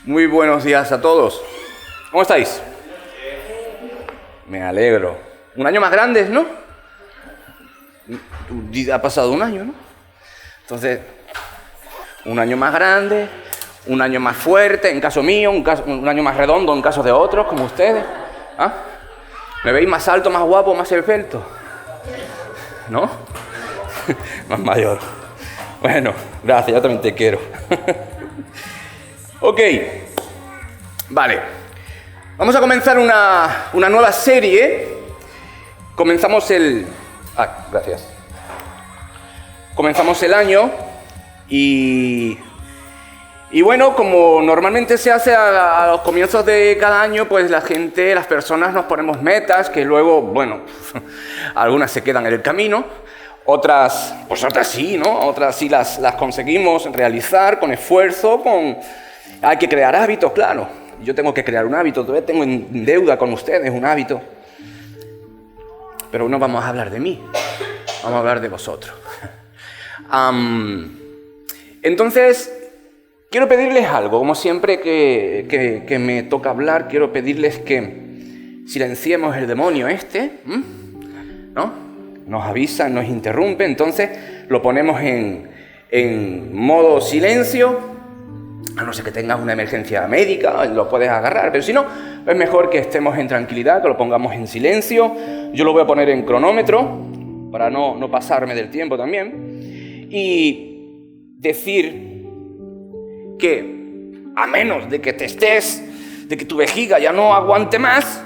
Muy buenos días a todos. ¿Cómo estáis? Me alegro. Un año más grande, ¿no? Ha pasado un año, ¿no? Entonces, un año más grande, un año más fuerte, en caso mío, un año más redondo en caso de otros, como ustedes. ¿Ah? ¿Me veis más alto, más guapo, más esbelto? ¿No? Más mayor. Bueno, gracias, yo también te quiero. Ok, vale. Vamos a comenzar una nueva serie. Comenzamos el... gracias. Comenzamos el año y bueno, como normalmente se hace a los comienzos de cada año, pues las personas nos ponemos metas que luego, bueno, algunas se quedan en el camino, otras sí, ¿no? Otras sí las conseguimos realizar con esfuerzo, hay que crear hábitos, claro. Yo tengo que crear un hábito, todavía tengo en deuda con ustedes un hábito. Pero no vamos a hablar de mí, vamos a hablar de vosotros. Entonces, quiero pedirles algo, como siempre que me toca hablar, quiero pedirles que silenciemos el demonio ¿no? Nos avisa, nos interrumpe, entonces lo ponemos en modo silencio. A no ser que tengas una emergencia médica, lo puedes agarrar, pero si no, es mejor que estemos en tranquilidad, que lo pongamos en silencio. Yo lo voy a poner en cronómetro, para no pasarme del tiempo también. Y decir que, a menos de que de que tu vejiga ya no aguante más,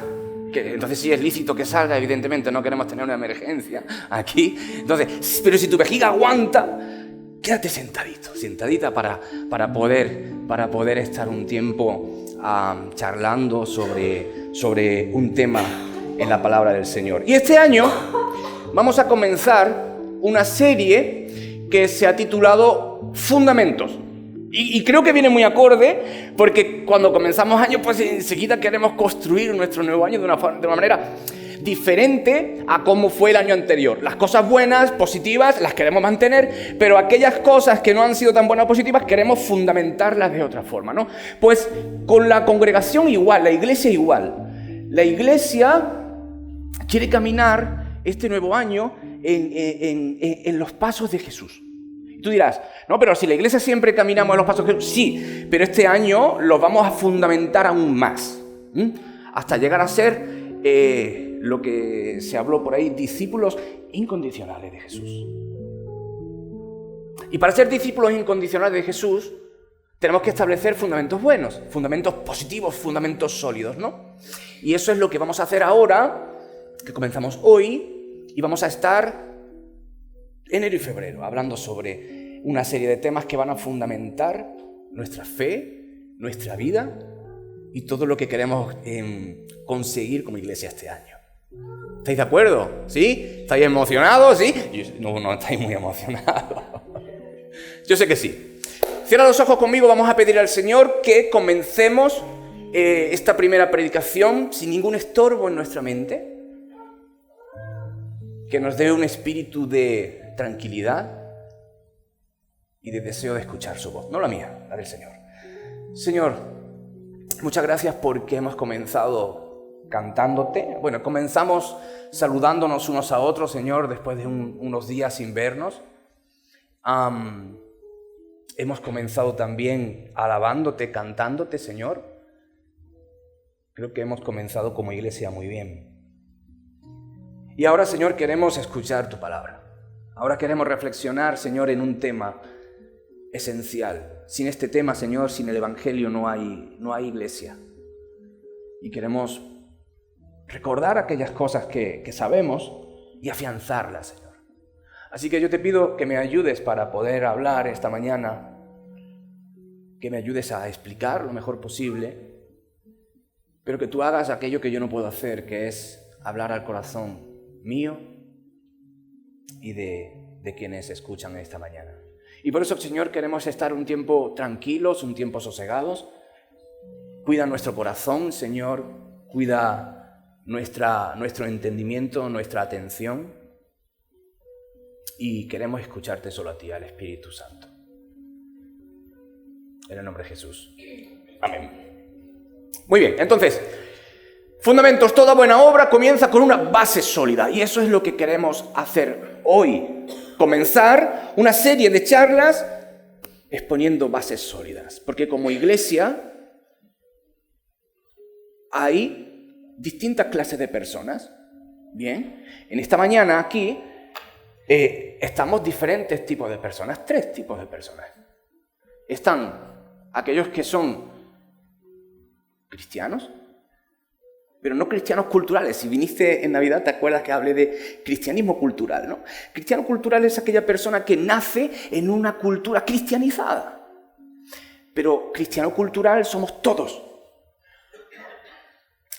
que entonces sí es lícito que salga, evidentemente, no queremos tener una emergencia aquí. Entonces, pero si tu vejiga aguanta, quédate sentadita para poder estar un tiempo charlando sobre un tema en la palabra del Señor. Y este año vamos a comenzar una serie que se ha titulado Fundamentos. Y creo que viene muy acorde, porque cuando comenzamos año, pues enseguida queremos construir nuestro nuevo año de una manera diferente a cómo fue el año anterior. Las cosas buenas, positivas, las queremos mantener, pero aquellas cosas que no han sido tan buenas o positivas, queremos fundamentarlas de otra forma, ¿no? Pues con la congregación igual, la iglesia igual. La iglesia quiere caminar este nuevo año en los pasos de Jesús. Tú dirás, no, pero si la iglesia siempre caminamos en los pasos de Jesús, sí, pero este año los vamos a fundamentar aún más, hasta llegar a ser lo que se habló por ahí, discípulos incondicionales de Jesús. Y para ser discípulos incondicionales de Jesús, tenemos que establecer fundamentos buenos, fundamentos positivos, fundamentos sólidos, ¿no? Y eso es lo que vamos a hacer ahora, que comenzamos hoy, y vamos a estar enero y febrero hablando sobre una serie de temas que van a fundamentar nuestra fe, nuestra vida y todo lo que queremos conseguir como iglesia este año. ¿Estáis de acuerdo? ¿Sí? ¿Estáis emocionados? ¿Sí? No estáis muy emocionados. Yo sé que sí. Cierra los ojos conmigo, vamos a pedir al Señor que comencemos esta primera predicación sin ningún estorbo en nuestra mente, que nos dé un espíritu de tranquilidad y de deseo de escuchar su voz, no la mía, la del Señor. Señor, muchas gracias porque hemos comenzado cantándote. Bueno, comenzamos saludándonos unos a otros, Señor, después de unos días sin vernos. Hemos comenzado también alabándote, cantándote, Señor. Creo que hemos comenzado como iglesia muy bien. Y ahora, Señor, queremos escuchar tu palabra. Ahora queremos reflexionar, Señor, en un tema esencial. Sin este tema, Señor, sin el Evangelio no hay iglesia. Y queremos recordar aquellas cosas que sabemos y afianzarlas, Señor. Así que yo te pido que me ayudes para poder hablar esta mañana, que me ayudes a explicar lo mejor posible, pero que tú hagas aquello que yo no puedo hacer, que es hablar al corazón mío y de quienes escuchan esta mañana. Y por eso, Señor, queremos estar un tiempo tranquilos, un tiempo sosegados. Cuida nuestro corazón, Señor, cuida nuestro entendimiento, nuestra atención. Y queremos escucharte solo a ti, al Espíritu Santo. En el nombre de Jesús. Amén. Muy bien, entonces, fundamentos, toda buena obra comienza con una base sólida. Y eso es lo que queremos hacer hoy. Comenzar una serie de charlas exponiendo bases sólidas. Porque como iglesia hay distintas clases de personas. Bien, en esta mañana aquí estamos diferentes tipos de personas, 3 tipos de personas. Están aquellos que son cristianos, pero no cristianos culturales. Si viniste en Navidad, te acuerdas que hablé de cristianismo cultural, ¿no? Cristiano cultural es aquella persona que nace en una cultura cristianizada. Pero cristiano cultural somos todos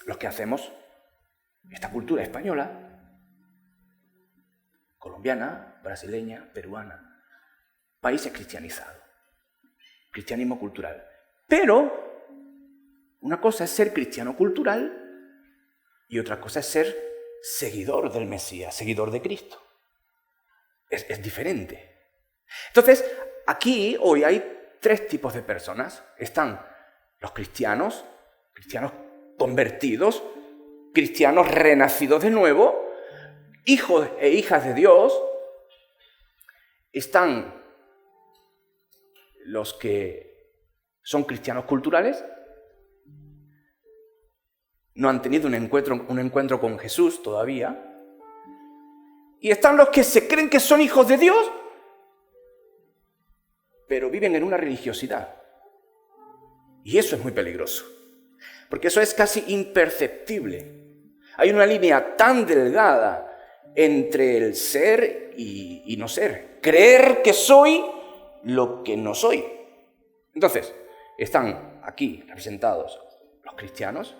los que hacemos esta cultura española, colombiana, brasileña, peruana, países cristianizados, cristianismo cultural. Pero una cosa es ser cristiano cultural y otra cosa es ser seguidor del Mesías, seguidor de Cristo. Es diferente. Entonces, aquí hoy hay 3 tipos de personas. Están los cristianos convertidos, cristianos renacidos de nuevo, hijos e hijas de Dios. Están los que son cristianos culturales, no han tenido un encuentro con Jesús todavía. Y están los que se creen que son hijos de Dios, pero viven en una religiosidad. Y eso es muy peligroso, porque eso es casi imperceptible. Hay una línea tan delgada entre el ser y no ser. Creer que soy lo que no soy. Entonces, están aquí representados los cristianos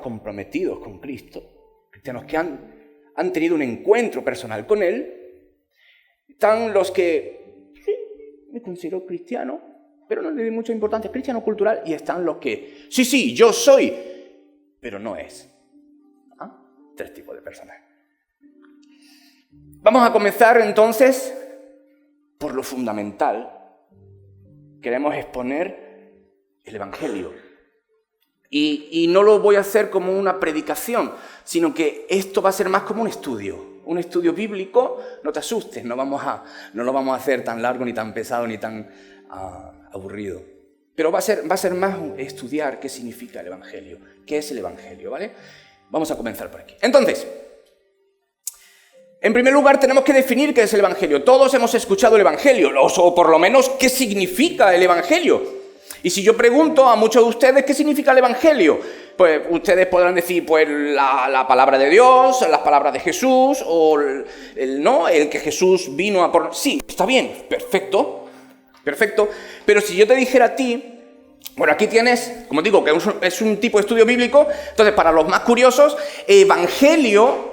comprometidos con Cristo, cristianos que han tenido un encuentro personal con Él. Están los que, sí, me considero cristiano, pero no le doy mucha importancia, cristiano cultural. Y están los que, sí, yo soy, pero no es. 3 tipos de personas. Vamos a comenzar entonces por lo fundamental. Queremos exponer el Evangelio. Y no lo voy a hacer como una predicación, sino que esto va a ser más como un estudio bíblico. No te asustes, no lo vamos a hacer tan largo, ni tan pesado, ni tan aburrido. Pero va a ser más estudiar qué significa el Evangelio, qué es el Evangelio, ¿vale? Vamos a comenzar por aquí. Entonces, en primer lugar tenemos que definir qué es el Evangelio. Todos hemos escuchado el Evangelio, o por lo menos qué significa el Evangelio. Y si yo pregunto a muchos de ustedes qué significa el Evangelio, pues ustedes podrán decir pues la palabra de Dios, las palabras de Jesús, o el que Jesús vino a por... Sí, está bien, perfecto. Pero si yo te dijera a ti, bueno, aquí tienes, como digo, que es un tipo de estudio bíblico. Entonces, para los más curiosos, evangelio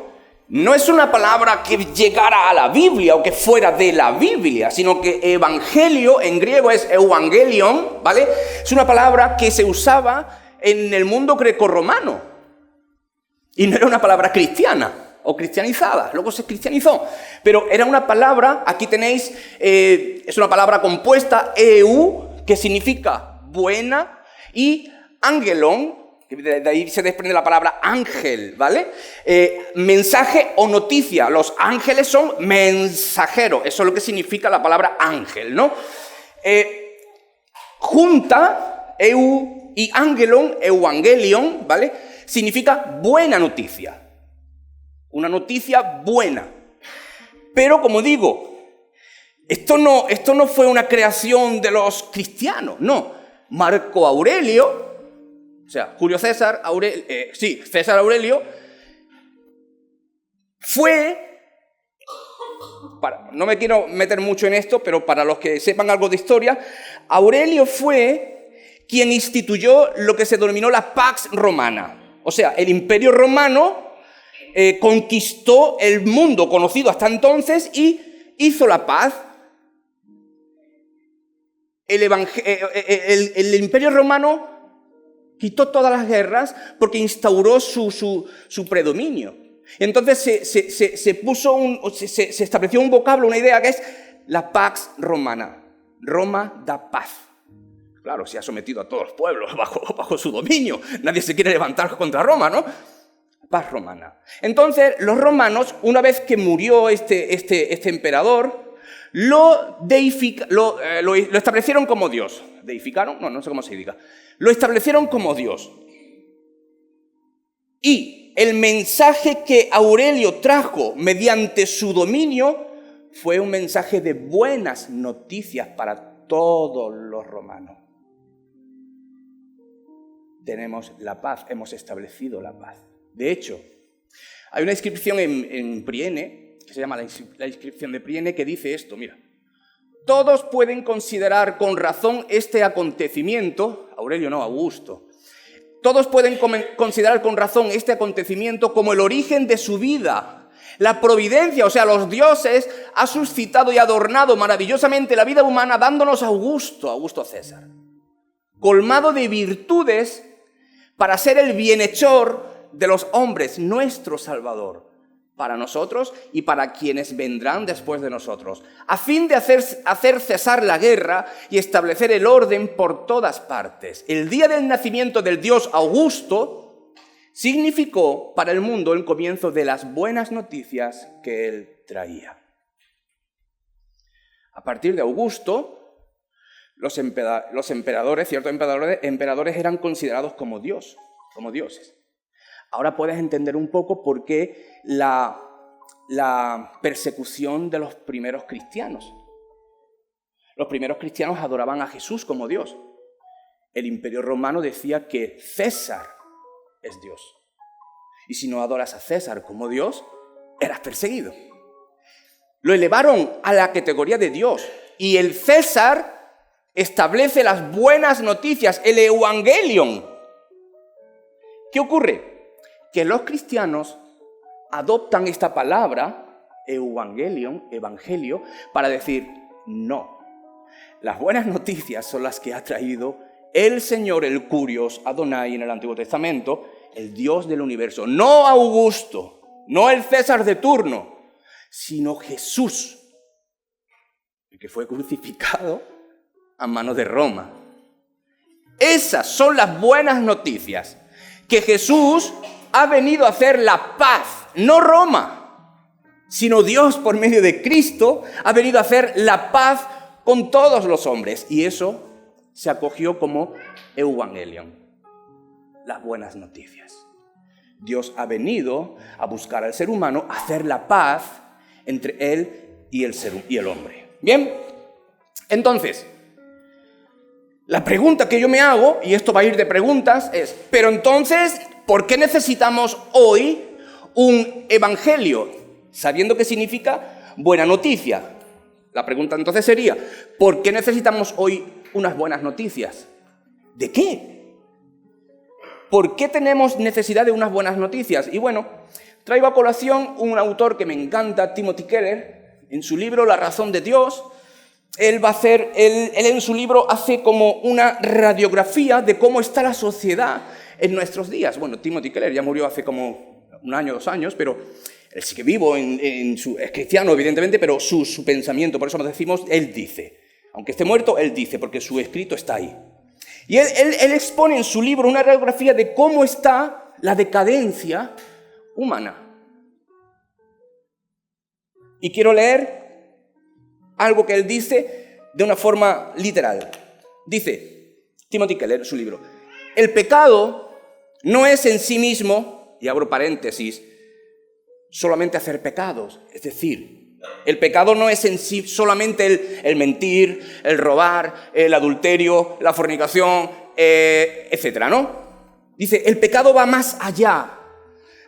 no es una palabra que llegara a la Biblia o que fuera de la Biblia, sino que evangelio en griego es evangelion, ¿vale? Es una palabra que se usaba en el mundo grecorromano y no era una palabra cristiana o cristianizada, luego se cristianizó, pero era una palabra, aquí tenéis, es una palabra compuesta, que significa buena, y angelon, de ahí se desprende la palabra ángel, ¿vale? Mensaje o noticia. Los ángeles son mensajeros. Eso es lo que significa la palabra ángel, ¿no? Junta, eu y angelon, evangelion, ¿vale? Significa buena noticia. Una noticia buena. Pero, como digo, esto no fue una creación de los cristianos, no. Marco Aurelio, o sea, Julio César, César Aurelio, fue, no me quiero meter mucho en esto, pero para los que sepan algo de historia, Aurelio fue quien instituyó lo que se denominó la Pax Romana. O sea, el Imperio Romano conquistó el mundo conocido hasta entonces y hizo la paz. El Imperio Romano quitó todas las guerras porque instauró su predominio. Entonces se estableció un vocablo, una idea que es la Pax Romana. Roma da paz. Claro, se ha sometido a todos los pueblos bajo su dominio. Nadie se quiere levantar contra Roma, ¿no? Paz romana. Entonces, los romanos, una vez que murió este emperador, lo establecieron como Dios. ¿Deificaron? No sé cómo se diga. Lo establecieron como Dios. Y el mensaje que Aurelio trajo mediante su dominio fue un mensaje de buenas noticias para todos los romanos. Tenemos la paz, hemos establecido la paz. De hecho, hay una inscripción en Priene, que se llama la inscripción de Priene, que dice esto, mira. Todos pueden considerar con razón este acontecimiento, Aurelio no, Augusto, todos pueden considerar con razón este acontecimiento como el origen de su vida. La providencia, o sea, los dioses, ha suscitado y adornado maravillosamente la vida humana dándonos a Augusto César, colmado de virtudes para ser el bienhechor de los hombres, nuestro Salvador, para nosotros y para quienes vendrán después de nosotros, a fin de hacer cesar la guerra y establecer el orden por todas partes. El día del nacimiento del dios Augusto significó para el mundo el comienzo de las buenas noticias que él traía. A partir de Augusto, los emperadores, ciertos emperadores eran considerados como dioses. Ahora puedes entender un poco por qué la persecución de los primeros cristianos. Los primeros cristianos adoraban a Jesús como Dios. El Imperio Romano decía que César es Dios. Y si no adoras a César como Dios, eras perseguido. Lo elevaron a la categoría de Dios. Y el César establece las buenas noticias, el Evangelion. ¿Qué ocurre? Que los cristianos adoptan esta palabra, evangelio, para decir no. Las buenas noticias son las que ha traído el Señor, el Curios Adonai en el Antiguo Testamento, el Dios del universo. No Augusto, no el César de turno, sino Jesús, el que fue crucificado a manos de Roma. Esas son las buenas noticias, que Jesús ha venido a hacer la paz, no Roma, sino Dios por medio de Cristo ha venido a hacer la paz con todos los hombres. Y eso se acogió como Evangelion, las buenas noticias. Dios ha venido a buscar al ser humano, a hacer la paz entre él y el hombre. Bien, entonces, la pregunta que yo me hago, y esto va a ir de preguntas, es, pero entonces, ¿por qué necesitamos hoy un evangelio? Sabiendo que significa buena noticia. La pregunta entonces sería, ¿por qué necesitamos hoy unas buenas noticias? ¿De qué? ¿Por qué tenemos necesidad de unas buenas noticias? Y bueno, traigo a colación un autor que me encanta, Timothy Keller, en su libro La razón de Dios. Él en su libro hace como una radiografía de cómo está la sociedad en nuestros días. Bueno, Timothy Keller ya murió hace como 1 año, 2 años, pero él sigue vivo, es cristiano evidentemente, pero su pensamiento, por eso nos decimos, él dice. Aunque esté muerto, él dice, porque su escrito está ahí. Y él expone en su libro una radiografía de cómo está la decadencia humana. Y quiero leer algo que él dice de una forma literal. Dice Timothy Keller en su libro, el pecado no es en sí mismo, y abro paréntesis, solamente hacer pecados. Es decir, el pecado no es en sí solamente el mentir, el robar, el adulterio, la fornicación, etcétera, ¿no? Dice, el pecado va más allá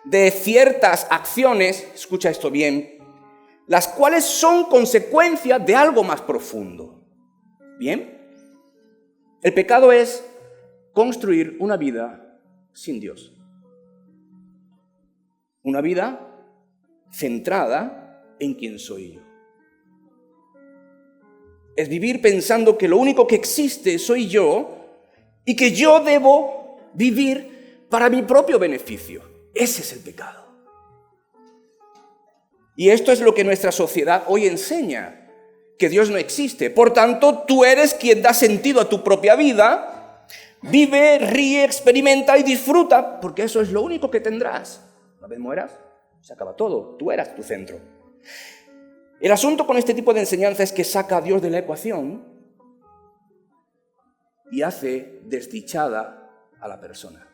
de ciertas acciones, escucha esto bien, las cuales son consecuencia de algo más profundo. ¿Bien? El pecado es construir una vida sin Dios. Una vida centrada en quién soy yo. Es vivir pensando que lo único que existe soy yo y que yo debo vivir para mi propio beneficio. Ese es el pecado. Y esto es lo que nuestra sociedad hoy enseña, que Dios no existe. Por tanto, tú eres quien da sentido a tu propia vida. Vive, ríe, experimenta y disfruta, porque eso es lo único que tendrás. Una vez mueras, se acaba todo. Tú eras tu centro. El asunto con este tipo de enseñanza es que saca a Dios de la ecuación y hace desdichada a la persona,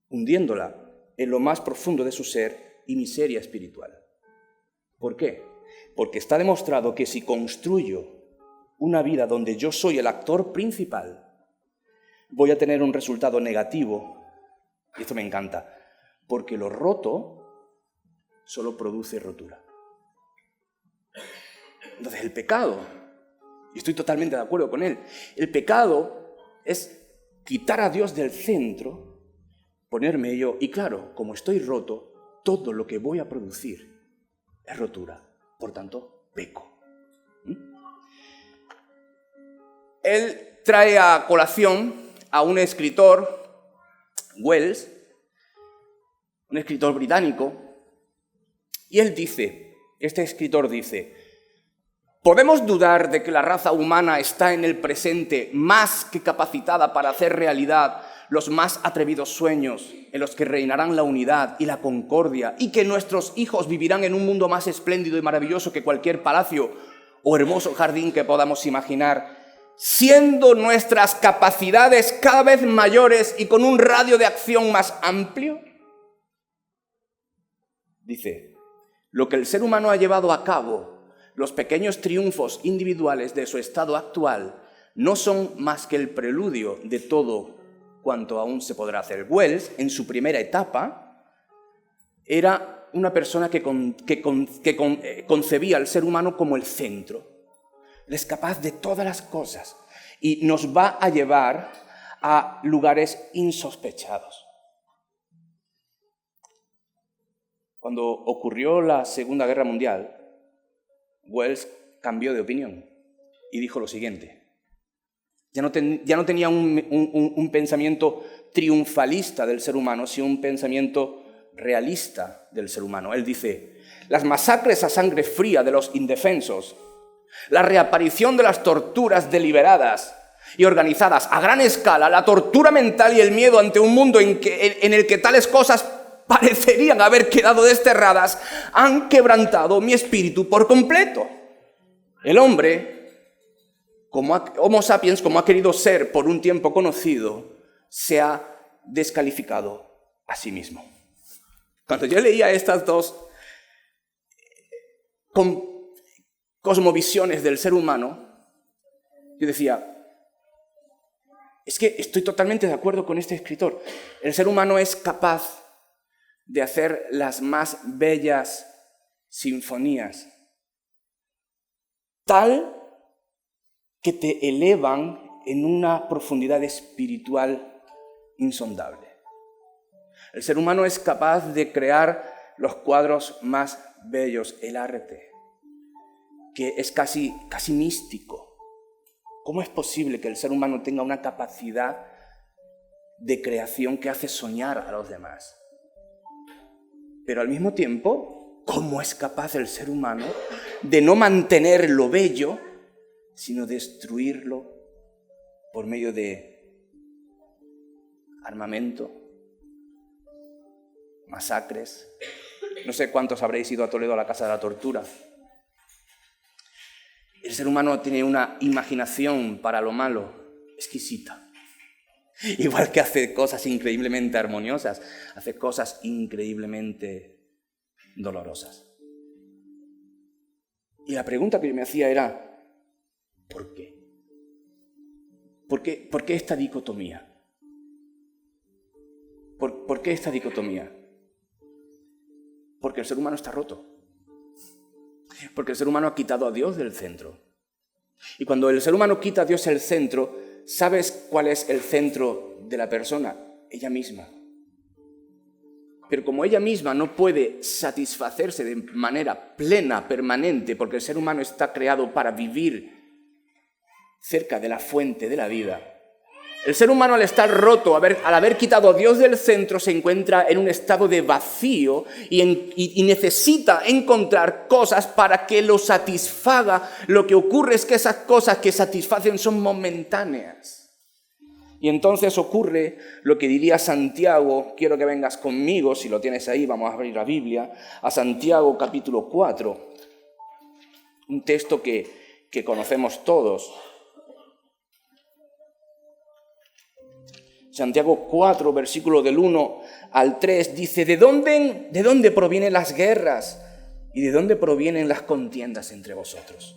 hundiéndola en lo más profundo de su ser y miseria espiritual. ¿Por qué? Porque está demostrado que si construyo una vida donde yo soy el actor principal, voy a tener un resultado negativo. Y esto me encanta, porque lo roto solo produce rotura. Entonces el pecado, y estoy totalmente de acuerdo con él, el pecado es quitar a Dios del centro, ponerme yo, y claro, como estoy roto, todo lo que voy a producir es rotura. Por tanto, peco. Él trae a colación a un escritor, Wells, un escritor británico, y él dice, este escritor dice: ¿podemos dudar de que la raza humana está en el presente más que capacitada para hacer realidad los más atrevidos sueños en los que reinarán la unidad y la concordia, y que nuestros hijos vivirán en un mundo más espléndido y maravilloso que cualquier palacio o hermoso jardín que podamos imaginar, siendo nuestras capacidades cada vez mayores y con un radio de acción más amplio? Dice, lo que el ser humano ha llevado a cabo, los pequeños triunfos individuales de su estado actual, no son más que el preludio de todo cuanto aún se podrá hacer. Wells, en su primera etapa, era una persona que concebía al ser humano como el centro. Él es capaz de todas las cosas y nos va a llevar a lugares insospechados. Cuando ocurrió la Segunda Guerra Mundial, Wells cambió de opinión y dijo lo siguiente. Ya no tenía un pensamiento triunfalista del ser humano, sino un pensamiento realista del ser humano. Él dice, las masacres a sangre fría de los indefensos, la reaparición de las torturas deliberadas y organizadas a gran escala, la tortura mental y el miedo ante un mundo en el que tales cosas parecerían haber quedado desterradas, han quebrantado mi espíritu por completo. El hombre, Homo sapiens, como ha querido ser por un tiempo conocido, se ha descalificado a sí mismo. Cuando yo leía estas dos cosmovisiones del ser humano, yo decía, es que estoy totalmente de acuerdo con este escritor. El ser humano es capaz de hacer las más bellas sinfonías, tal que te elevan en una profundidad espiritual insondable. El ser humano es capaz de crear los cuadros más bellos, el arte, que es casi místico. ¿Cómo es posible que el ser humano tenga una capacidad de creación que hace soñar a los demás? Pero al mismo tiempo, ¿cómo es capaz el ser humano de no mantener lo bello, sino destruirlo por medio de armamento, masacres? No sé cuántos habréis ido a Toledo a la Casa de la Tortura. El ser humano tiene una imaginación para lo malo exquisita. Igual que hace cosas increíblemente armoniosas, hace cosas increíblemente dolorosas. Y la pregunta que yo me hacía era, ¿por qué? ¿Por qué esta dicotomía? ¿Por qué esta dicotomía? Porque el ser humano está roto. Porque el ser humano ha quitado a Dios del centro. Y cuando el ser humano quita a Dios del centro, ¿sabes cuál es el centro de la persona? Ella misma. Pero como ella misma no puede satisfacerse de manera plena, permanente, porque el ser humano está creado para vivir cerca de la fuente de la vida, El ser humano, al estar roto, al haber quitado a Dios del centro, se encuentra en un estado de vacío y necesita encontrar cosas para que lo satisfaga. Lo que ocurre es que esas cosas que satisfacen son momentáneas. Y entonces ocurre lo que diría Santiago. Quiero que vengas conmigo, si lo tienes ahí, vamos a abrir la Biblia, a Santiago capítulo 4, un texto que conocemos todos. Santiago 4, versículo del 1 al 3, dice, ¿de dónde provienen las guerras y de dónde provienen las contiendas entre vosotros?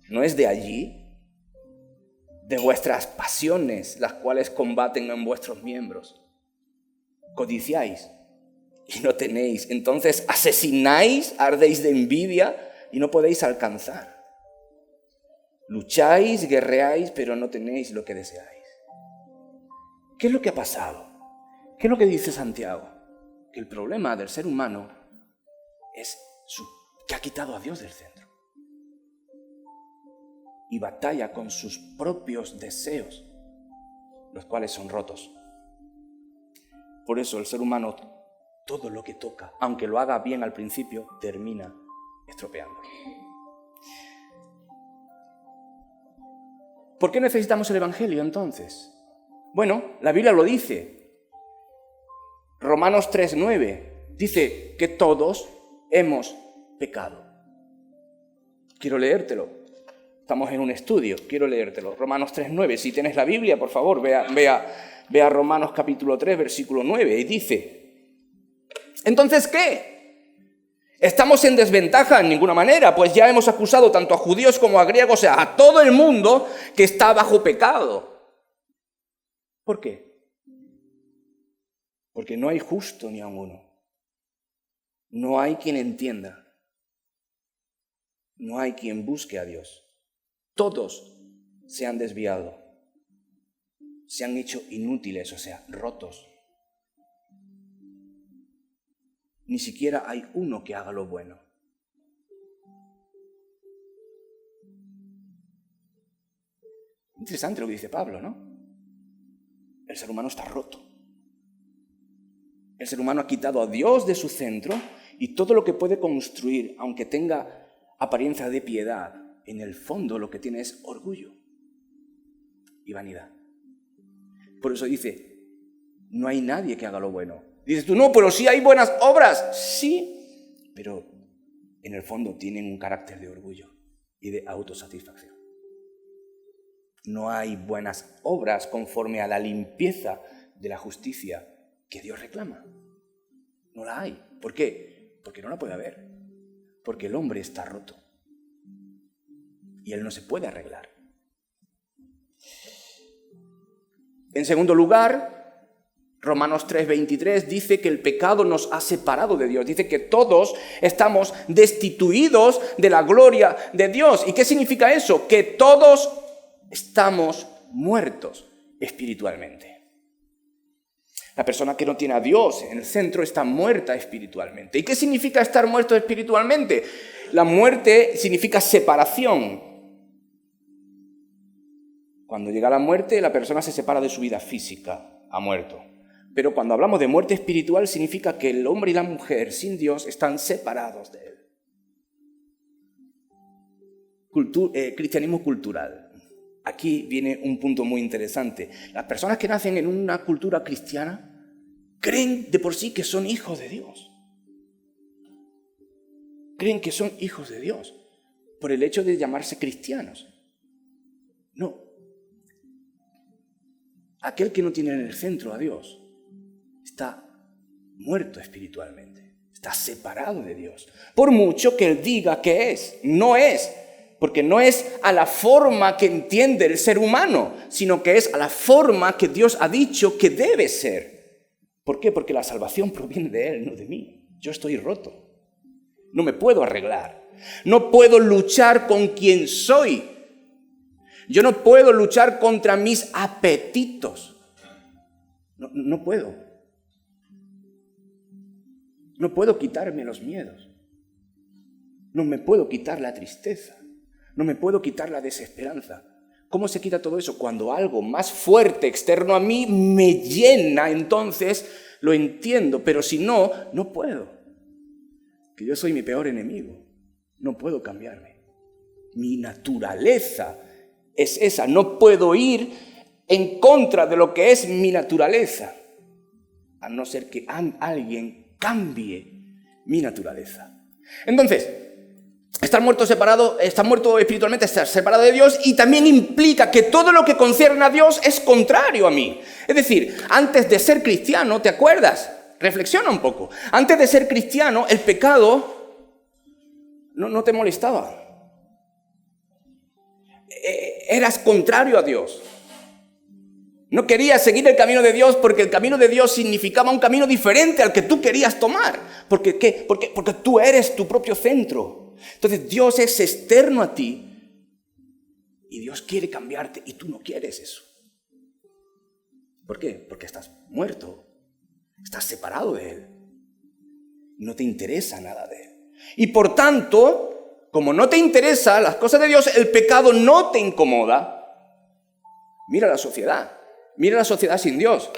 ¿No es de allí? De vuestras pasiones, las cuales combaten en vuestros miembros. Codiciáis y no tenéis. Entonces asesináis, ardéis de envidia y no podéis alcanzar. Lucháis, guerreáis, pero no tenéis lo que deseáis. ¿Qué es lo que ha pasado? ¿Qué es lo que dice Santiago? Que el problema del ser humano es que ha quitado a Dios del centro. Y batalla con sus propios deseos, los cuales son rotos. Por eso el ser humano, todo lo que toca, aunque lo haga bien al principio, termina estropeando. ¿Por qué necesitamos el Evangelio entonces? Bueno, la Biblia lo dice. Romanos 3:9 dice que todos hemos pecado. Quiero leértelo. Estamos en un estudio, quiero leértelo. Romanos 3:9. Si tienes la Biblia, por favor, ve a Romanos capítulo 3, versículo 9. Y dice, ¿entonces qué? ¿Estamos en desventaja? En ninguna manera, pues ya hemos acusado tanto a judíos como a griegos, o sea, a todo el mundo que está bajo pecado. ¿Por qué? Porque no hay justo ni aun uno. No hay quien entienda. No hay quien busque a Dios. Todos se han desviado. Se han hecho inútiles, o sea, rotos. Ni siquiera hay uno que haga lo bueno. Interesante lo que dice Pablo, ¿no? El ser humano está roto. El ser humano ha quitado a Dios de su centro y todo lo que puede construir, aunque tenga apariencia de piedad, en el fondo lo que tiene es orgullo y vanidad. Por eso dice, no hay nadie que haga lo bueno. Dices tú, no, pero sí hay buenas obras. Sí, pero en el fondo tienen un carácter de orgullo y de autosatisfacción. No hay buenas obras conforme a la limpieza de la justicia que Dios reclama. No la hay. ¿Por qué? Porque no la puede haber. Porque el hombre está roto. Y él no se puede arreglar. En segundo lugar, Romanos 3:23 dice que el pecado nos ha separado de Dios. Dice que todos estamos destituidos de la gloria de Dios. ¿Y qué significa eso? Que todos estamos muertos espiritualmente. La persona que no tiene a Dios en el centro está muerta espiritualmente. ¿Y qué significa estar muerto espiritualmente? La muerte significa separación. Cuando llega la muerte, la persona se separa de su vida física, ha muerto. Pero cuando hablamos de muerte espiritual, significa que el hombre y la mujer sin Dios están separados de él. Cristianismo cultural. Aquí viene un punto muy interesante. Las personas que nacen en una cultura cristiana creen de por sí que son hijos de Dios. Creen que son hijos de Dios por el hecho de llamarse cristianos. No. Aquel que no tiene en el centro a Dios está muerto espiritualmente. Está separado de Dios. Por mucho que él diga que es, no es. Porque no es a la forma que entiende el ser humano, sino que es a la forma que Dios ha dicho que debe ser. ¿Por qué? Porque la salvación proviene de Él, no de mí. Yo estoy roto. No me puedo arreglar. No puedo luchar con quien soy. Yo no puedo luchar contra mis apetitos. No puedo. No puedo quitarme los miedos. No me puedo quitar la tristeza. No me puedo quitar la desesperanza, ¿Cómo se quita todo eso? Cuando algo más fuerte externo a mí me llena, entonces lo entiendo, pero si no, no puedo. Que yo soy mi peor enemigo, no puedo cambiarme. Mi naturaleza es esa, no puedo ir en contra de lo que es mi naturaleza, a no ser que alguien cambie mi naturaleza. Entonces, estar muerto espiritualmente, estar separado de Dios, y también implica que todo lo que concierne a Dios es contrario a mí. Es decir, antes de ser cristiano, ¿te acuerdas? Reflexiona un poco. Antes de ser cristiano, el pecado no te molestaba. Eras contrario a Dios. No querías seguir el camino de Dios porque el camino de Dios significaba un camino diferente al que tú querías tomar. ¿Por qué? Porque tú eres tu propio centro. Entonces Dios es externo a ti y Dios quiere cambiarte y tú no quieres eso. ¿Por qué? Porque estás muerto, estás separado de Él. No te interesa nada de Él. Y por tanto, como no te interesan las cosas de Dios, el pecado no te incomoda. Mira la sociedad sin Dios.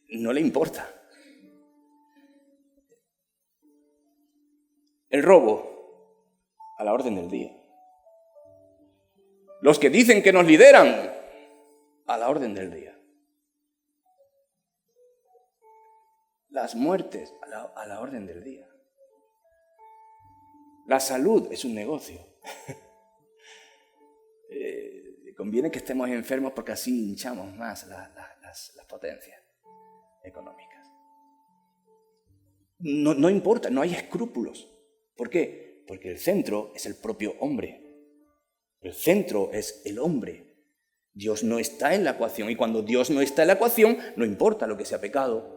No le importa. El robo, a la orden del día. Los que dicen que nos lideran, a la orden del día. Las muertes, a la orden del día. La salud es un negocio. Conviene que estemos enfermos porque así hinchamos más las potencias económicas. No importa, no hay escrúpulos. ¿Por qué? Porque el centro es el propio hombre. El centro es el hombre. Dios no está en la ecuación, y cuando Dios no está en la ecuación, no importa lo que sea pecado.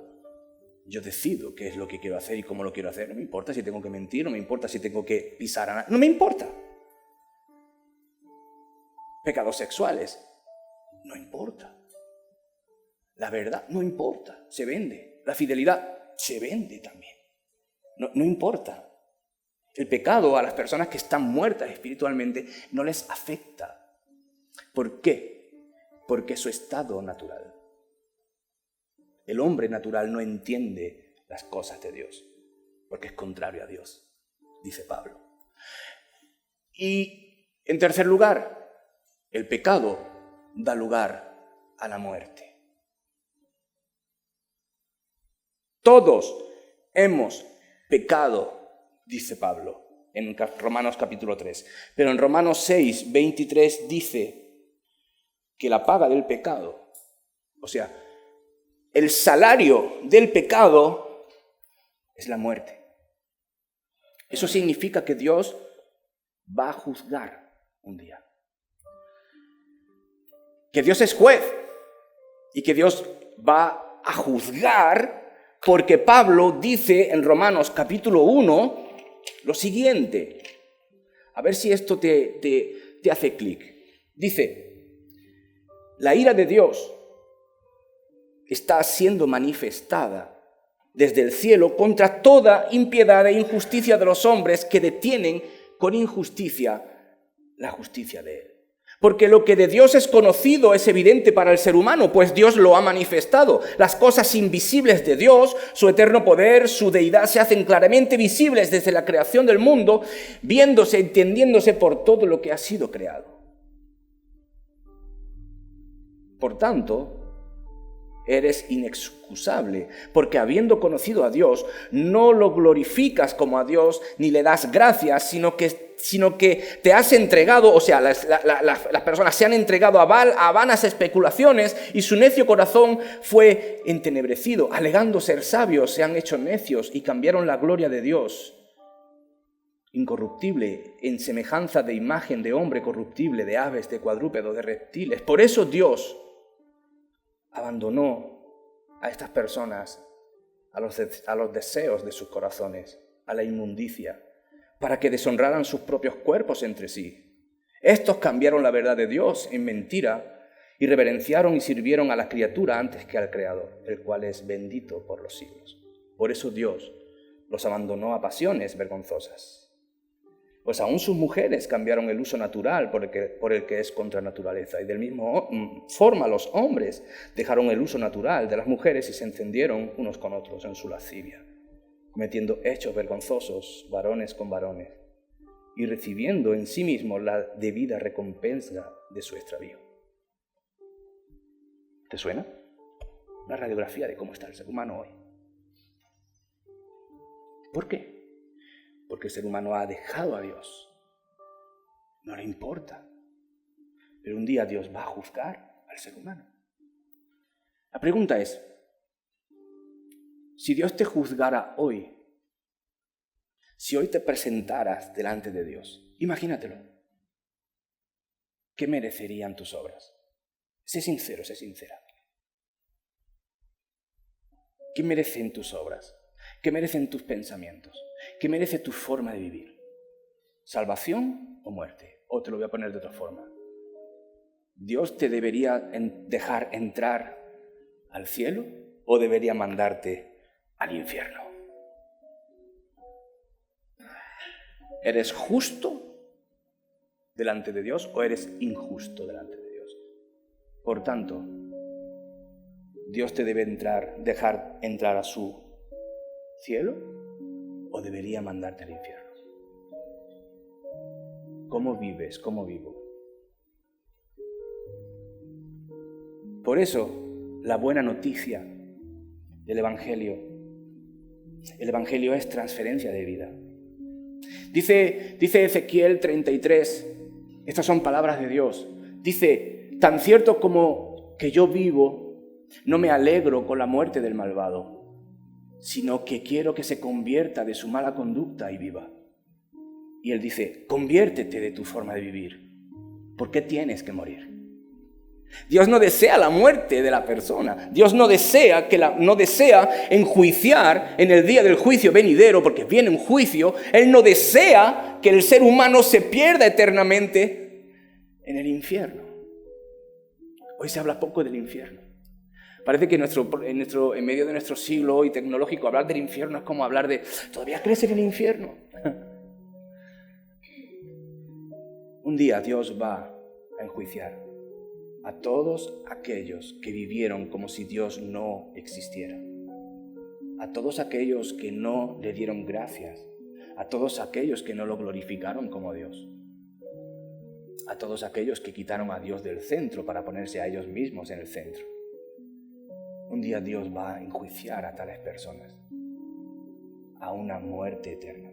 Yo decido qué es lo que quiero hacer y cómo lo quiero hacer. No me importa si tengo que mentir, no me importa si tengo que pisar a nadie. No me importa. Pecados sexuales, no importa. La verdad, no importa. Se vende. La fidelidad, se vende también. No importa. El pecado a las personas que están muertas espiritualmente no les afecta. ¿Por qué? Porque es su estado natural. El hombre natural no entiende las cosas de Dios, porque es contrario a Dios, dice Pablo. Y en tercer lugar, el pecado da lugar a la muerte. Todos hemos pecado, dice Pablo en Romanos capítulo 3. Pero en Romanos 6, 23 dice que la paga del pecado, o sea, el salario del pecado es la muerte. Eso significa que Dios va a juzgar un día. Que Dios es juez y que Dios va a juzgar, porque Pablo dice en Romanos capítulo 1 lo siguiente. A ver si esto te hace clic. Dice, la ira de Dios está siendo manifestada desde el cielo contra toda impiedad e injusticia de los hombres que detienen con injusticia la justicia de Él. Porque lo que de Dios es conocido es evidente para el ser humano, pues Dios lo ha manifestado. Las cosas invisibles de Dios, su eterno poder, su deidad, se hacen claramente visibles desde la creación del mundo, viéndose, entendiéndose por todo lo que ha sido creado. Por tanto, eres inexcusable, porque habiendo conocido a Dios, no lo glorificas como a Dios, ni le das gracias, sino que te has entregado, o sea, las personas se han entregado a vanas especulaciones, y su necio corazón fue entenebrecido. Alegando ser sabios, se han hecho necios y cambiaron la gloria de Dios incorruptible en semejanza de imagen de hombre corruptible, de aves, de cuadrúpedos, de reptiles. Por eso Dios abandonó a estas personas a los deseos de sus corazones, a la inmundicia, para que deshonraran sus propios cuerpos entre sí. Estos cambiaron la verdad de Dios en mentira y reverenciaron y sirvieron a la criatura antes que al Creador, el cual es bendito por los siglos. Por eso Dios los abandonó a pasiones vergonzosas. Pues aún sus mujeres cambiaron el uso natural por el que es contra naturaleza. Y del mismo forma los hombres dejaron el uso natural de las mujeres y se encendieron unos con otros en su lascivia, cometiendo hechos vergonzosos varones con varones y recibiendo en sí mismos la debida recompensa de su extravío. ¿Te suena? Una radiografía de cómo está el ser humano hoy. ¿Por qué? Porque el ser humano ha dejado a Dios. No le importa. Pero un día Dios va a juzgar al ser humano. La pregunta es, si Dios te juzgara hoy, si hoy te presentaras delante de Dios, imagínatelo, ¿qué merecerían tus obras? Sé sincero, sé sincera. ¿Qué merecen tus obras? ¿Qué merecen tus pensamientos? ¿Qué merece tu forma de vivir? ¿Salvación o muerte? O te lo voy a poner de otra forma. ¿Dios te debería dejar entrar al cielo o debería mandarte al infierno? ¿Eres justo delante de Dios o eres injusto delante de Dios? Por tanto, ¿Dios te debe dejar entrar a su cielo o debería mandarte al infierno? ¿Cómo vives? ¿Cómo vivo? Por eso, la buena noticia del Evangelio, el Evangelio es transferencia de vida. Dice Ezequiel 33, estas son palabras de Dios, dice, tan cierto como que yo vivo, no me alegro con la muerte del malvado, sino que quiero que se convierta de su mala conducta y viva. Y él dice, conviértete de tu forma de vivir. ¿Por qué tienes que morir? Dios no desea la muerte de la persona. Dios no desea enjuiciar en el día del juicio venidero, porque viene un juicio. Él no desea que el ser humano se pierda eternamente en el infierno. Hoy se habla poco del infierno. Parece que en medio de nuestro siglo hoy tecnológico, hablar del infierno es como hablar de, ¿todavía crees en el infierno? Un día Dios va a enjuiciar a todos aquellos que vivieron como si Dios no existiera, a todos aquellos que no le dieron gracias, a todos aquellos que no lo glorificaron como Dios, a todos aquellos que quitaron a Dios del centro para ponerse a ellos mismos en el centro. Un día Dios va a enjuiciar a tales personas a una muerte eterna,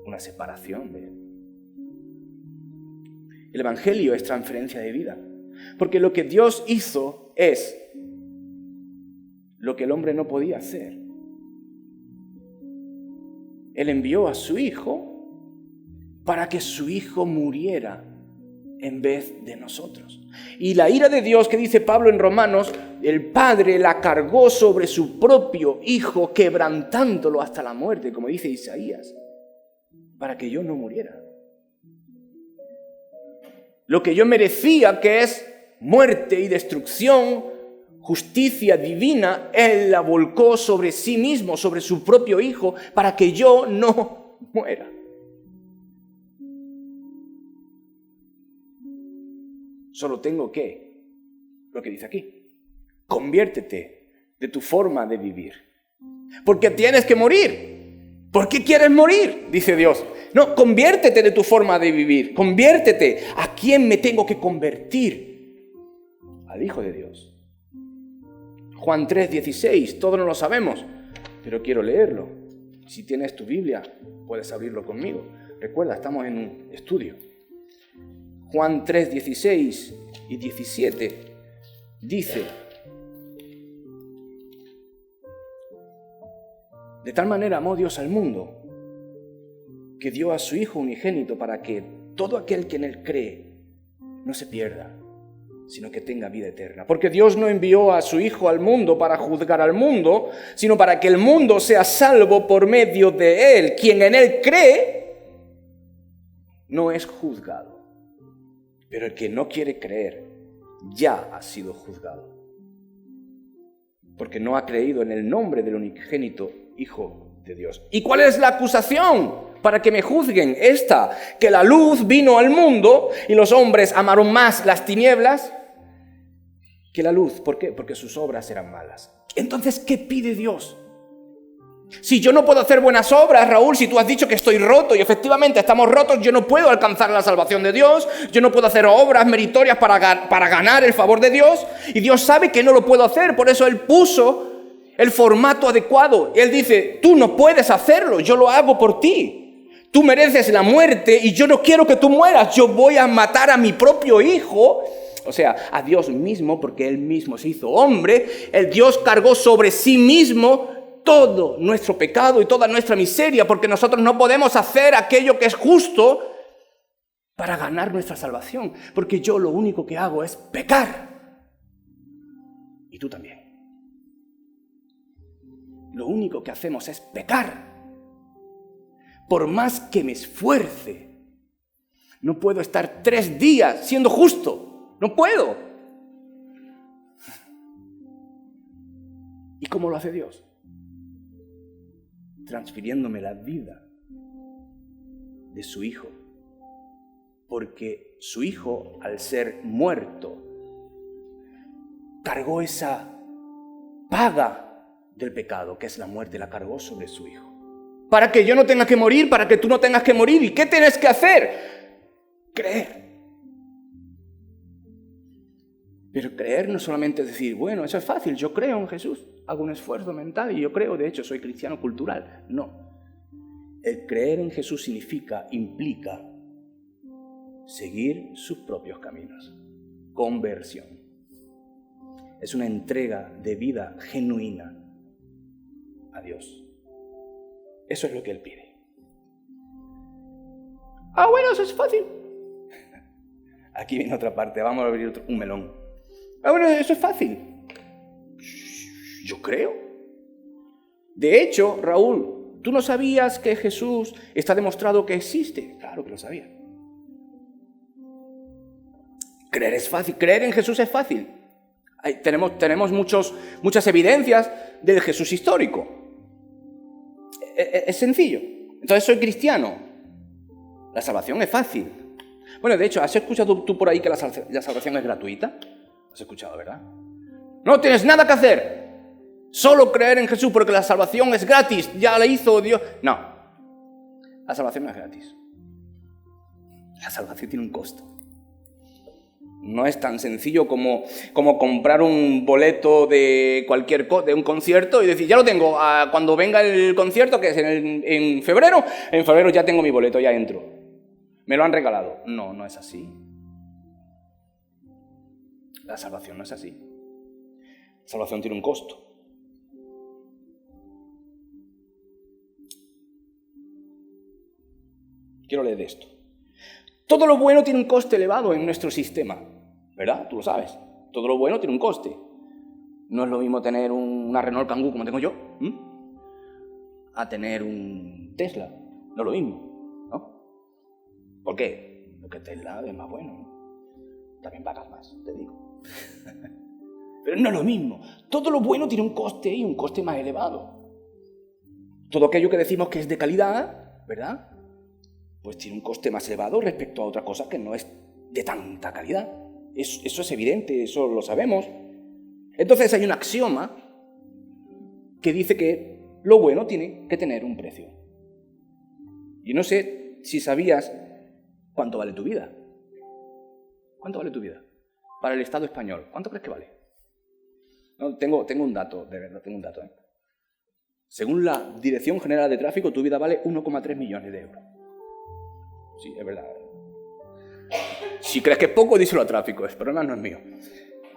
una separación de Él. El Evangelio es transferencia de vida, porque lo que Dios hizo es lo que el hombre no podía hacer. Él envió a su Hijo para que su Hijo muriera en vez de nosotros. Y la ira de Dios, que dice Pablo en Romanos, el Padre la cargó sobre su propio Hijo, quebrantándolo hasta la muerte, como dice Isaías, para que yo no muriera. Lo que yo merecía, que es muerte y destrucción, justicia divina, Él la volcó sobre sí mismo, sobre su propio Hijo, para que yo no muera. Solo tengo que, lo que dice aquí, conviértete de tu forma de vivir. Porque tienes que morir. ¿Por qué quieres morir? Dice Dios. No, conviértete de tu forma de vivir. Conviértete. ¿A quién me tengo que convertir? Al Hijo de Dios. Juan 3:16, todos no lo sabemos, pero quiero leerlo. Si tienes tu Biblia, puedes abrirlo conmigo. Recuerda, estamos en un estudio. Juan 3:16 y 17 dice: de tal manera amó Dios al mundo, que dio a su Hijo unigénito para que todo aquel que en Él cree no se pierda, sino que tenga vida eterna. Porque Dios no envió a su Hijo al mundo para juzgar al mundo, sino para que el mundo sea salvo por medio de Él. Quien en Él cree no es juzgado, pero el que no quiere creer ya ha sido juzgado, porque no ha creído en el nombre del unigénito Hijo de Dios. ¿Y cuál es la acusación para que me juzguen? Esta, que la luz vino al mundo y los hombres amaron más las tinieblas que la luz. ¿Por qué? Porque sus obras eran malas. Entonces, ¿qué pide Dios? Si yo no puedo hacer buenas obras, Raúl, si tú has dicho que estoy roto y efectivamente estamos rotos, yo no puedo alcanzar la salvación de Dios, yo no puedo hacer obras meritorias para ganar el favor de Dios, y Dios sabe que no lo puedo hacer, por eso Él puso el formato adecuado. Él dice, tú no puedes hacerlo, yo lo hago por ti. Tú mereces la muerte y yo no quiero que tú mueras, yo voy a matar a mi propio hijo, o sea, a Dios mismo, porque Él mismo se hizo hombre. El Dios cargó sobre sí mismo todo nuestro pecado y toda nuestra miseria, porque nosotros no podemos hacer aquello que es justo para ganar nuestra salvación, porque yo lo único que hago es pecar. Y tú también. Lo único que hacemos es pecar. Por más que me esfuerce, no puedo estar 3 días siendo justo. No puedo. ¿Y cómo lo hace Dios? Transfiriéndome la vida de su Hijo. Porque su Hijo, al ser muerto, cargó esa paga del pecado, que es la muerte, la cargó sobre su Hijo. Para que yo no tenga que morir, para que tú no tengas que morir. ¿Y qué tienes que hacer? Creer. Pero creer no solamente es decir, bueno, eso es fácil, yo creo en Jesús, hago un esfuerzo mental y yo creo, de hecho, soy cristiano cultural. No. El creer en Jesús implica seguir sus propios caminos. Conversión. Es una entrega de vida genuina a Dios. Eso es lo que Él pide. Ah, bueno, eso es fácil. Aquí viene otra parte, vamos a abrir un melón. Ah, bueno, eso es fácil. Yo creo. De hecho, Raúl, ¿tú no sabías que Jesús está demostrado que existe? Claro que lo sabía. Creer es fácil, creer en Jesús es fácil. Tenemos muchas evidencias del Jesús histórico. Es sencillo. Entonces soy cristiano. La salvación es fácil. Bueno, de hecho, ¿has escuchado tú por ahí que la salvación es gratuita? ¿Has escuchado, verdad? No tienes nada que hacer. Solo creer en Jesús porque la salvación es gratis. Ya la hizo Dios. No. La salvación no es gratis. La salvación tiene un costo. No es tan sencillo como comprar un boleto de un concierto y decir, ya lo tengo, cuando venga el concierto, que es en febrero ya tengo mi boleto, ya entro. Me lo han regalado. No, no es así. La salvación no es así. La salvación tiene un costo. Quiero leer esto. Todo lo bueno tiene un coste elevado en nuestro sistema, ¿verdad? Tú lo sabes. Todo lo bueno tiene un coste. No es lo mismo tener una Renault Kangoo como tengo yo, a tener un Tesla. No es lo mismo, ¿no? ¿Por qué? Porque Tesla es más bueno, ¿no? También pagas más, te digo. Pero no es lo mismo. Todo lo bueno tiene un coste y un coste más elevado. Todo aquello que decimos que es de calidad, ¿verdad? Pues tiene un coste más elevado respecto a otra cosa que no es de tanta calidad. Eso es evidente, eso lo sabemos. Entonces hay un axioma que dice que lo bueno tiene que tener un precio. Y no sé si sabías cuánto vale tu vida. ¿Cuánto vale tu vida? Para el Estado español, ¿cuánto crees que vale? No, tengo un dato, de verdad, tengo un dato. Según la Dirección General de Tráfico, tu vida vale 1,3 millones de euros. Sí, es verdad. Si crees que es poco, díselo a tráfico, el problema no es mío.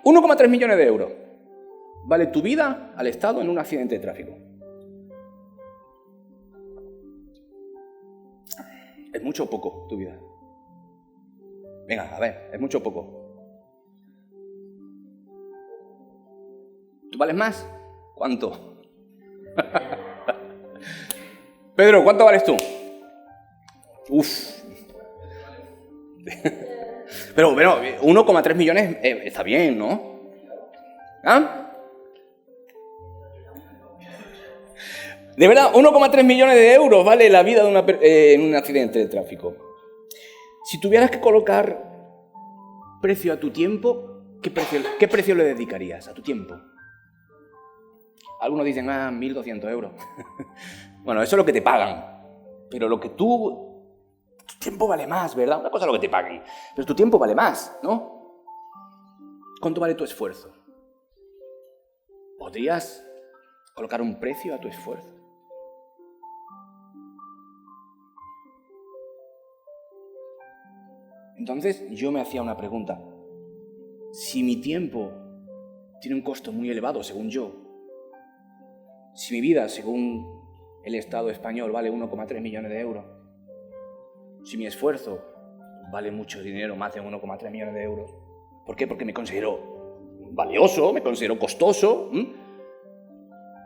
1,3 millones de euros vale tu vida al Estado en un accidente de tráfico. ¿Es mucho o poco tu vida? Venga, a ver, ¿es mucho o poco? ¿Tú vales más? ¿Cuánto? Pedro, ¿cuánto vales tú? Uf. Pero 1,3 millones está bien, ¿no? ¿Ah? De verdad, 1,3 millones de euros vale la vida de en un accidente de tráfico. Si tuvieras que colocar precio a tu tiempo, ¿qué precio le dedicarías a tu tiempo? Algunos dicen, 1.200 euros. Bueno, eso es lo que te pagan. Pero lo que tu tiempo vale más, ¿verdad? Una cosa es lo que te paguen, pero tu tiempo vale más, ¿no? ¿Cuánto vale tu esfuerzo? ¿Podrías colocar un precio a tu esfuerzo? Entonces yo me hacía una pregunta. Si mi tiempo tiene un costo muy elevado, según yo, si mi vida, según el Estado español, vale 1,3 millones de euros, si mi esfuerzo vale mucho dinero, más de 1,3 millones de euros, ¿por qué? Porque me considero valioso, me considero costoso.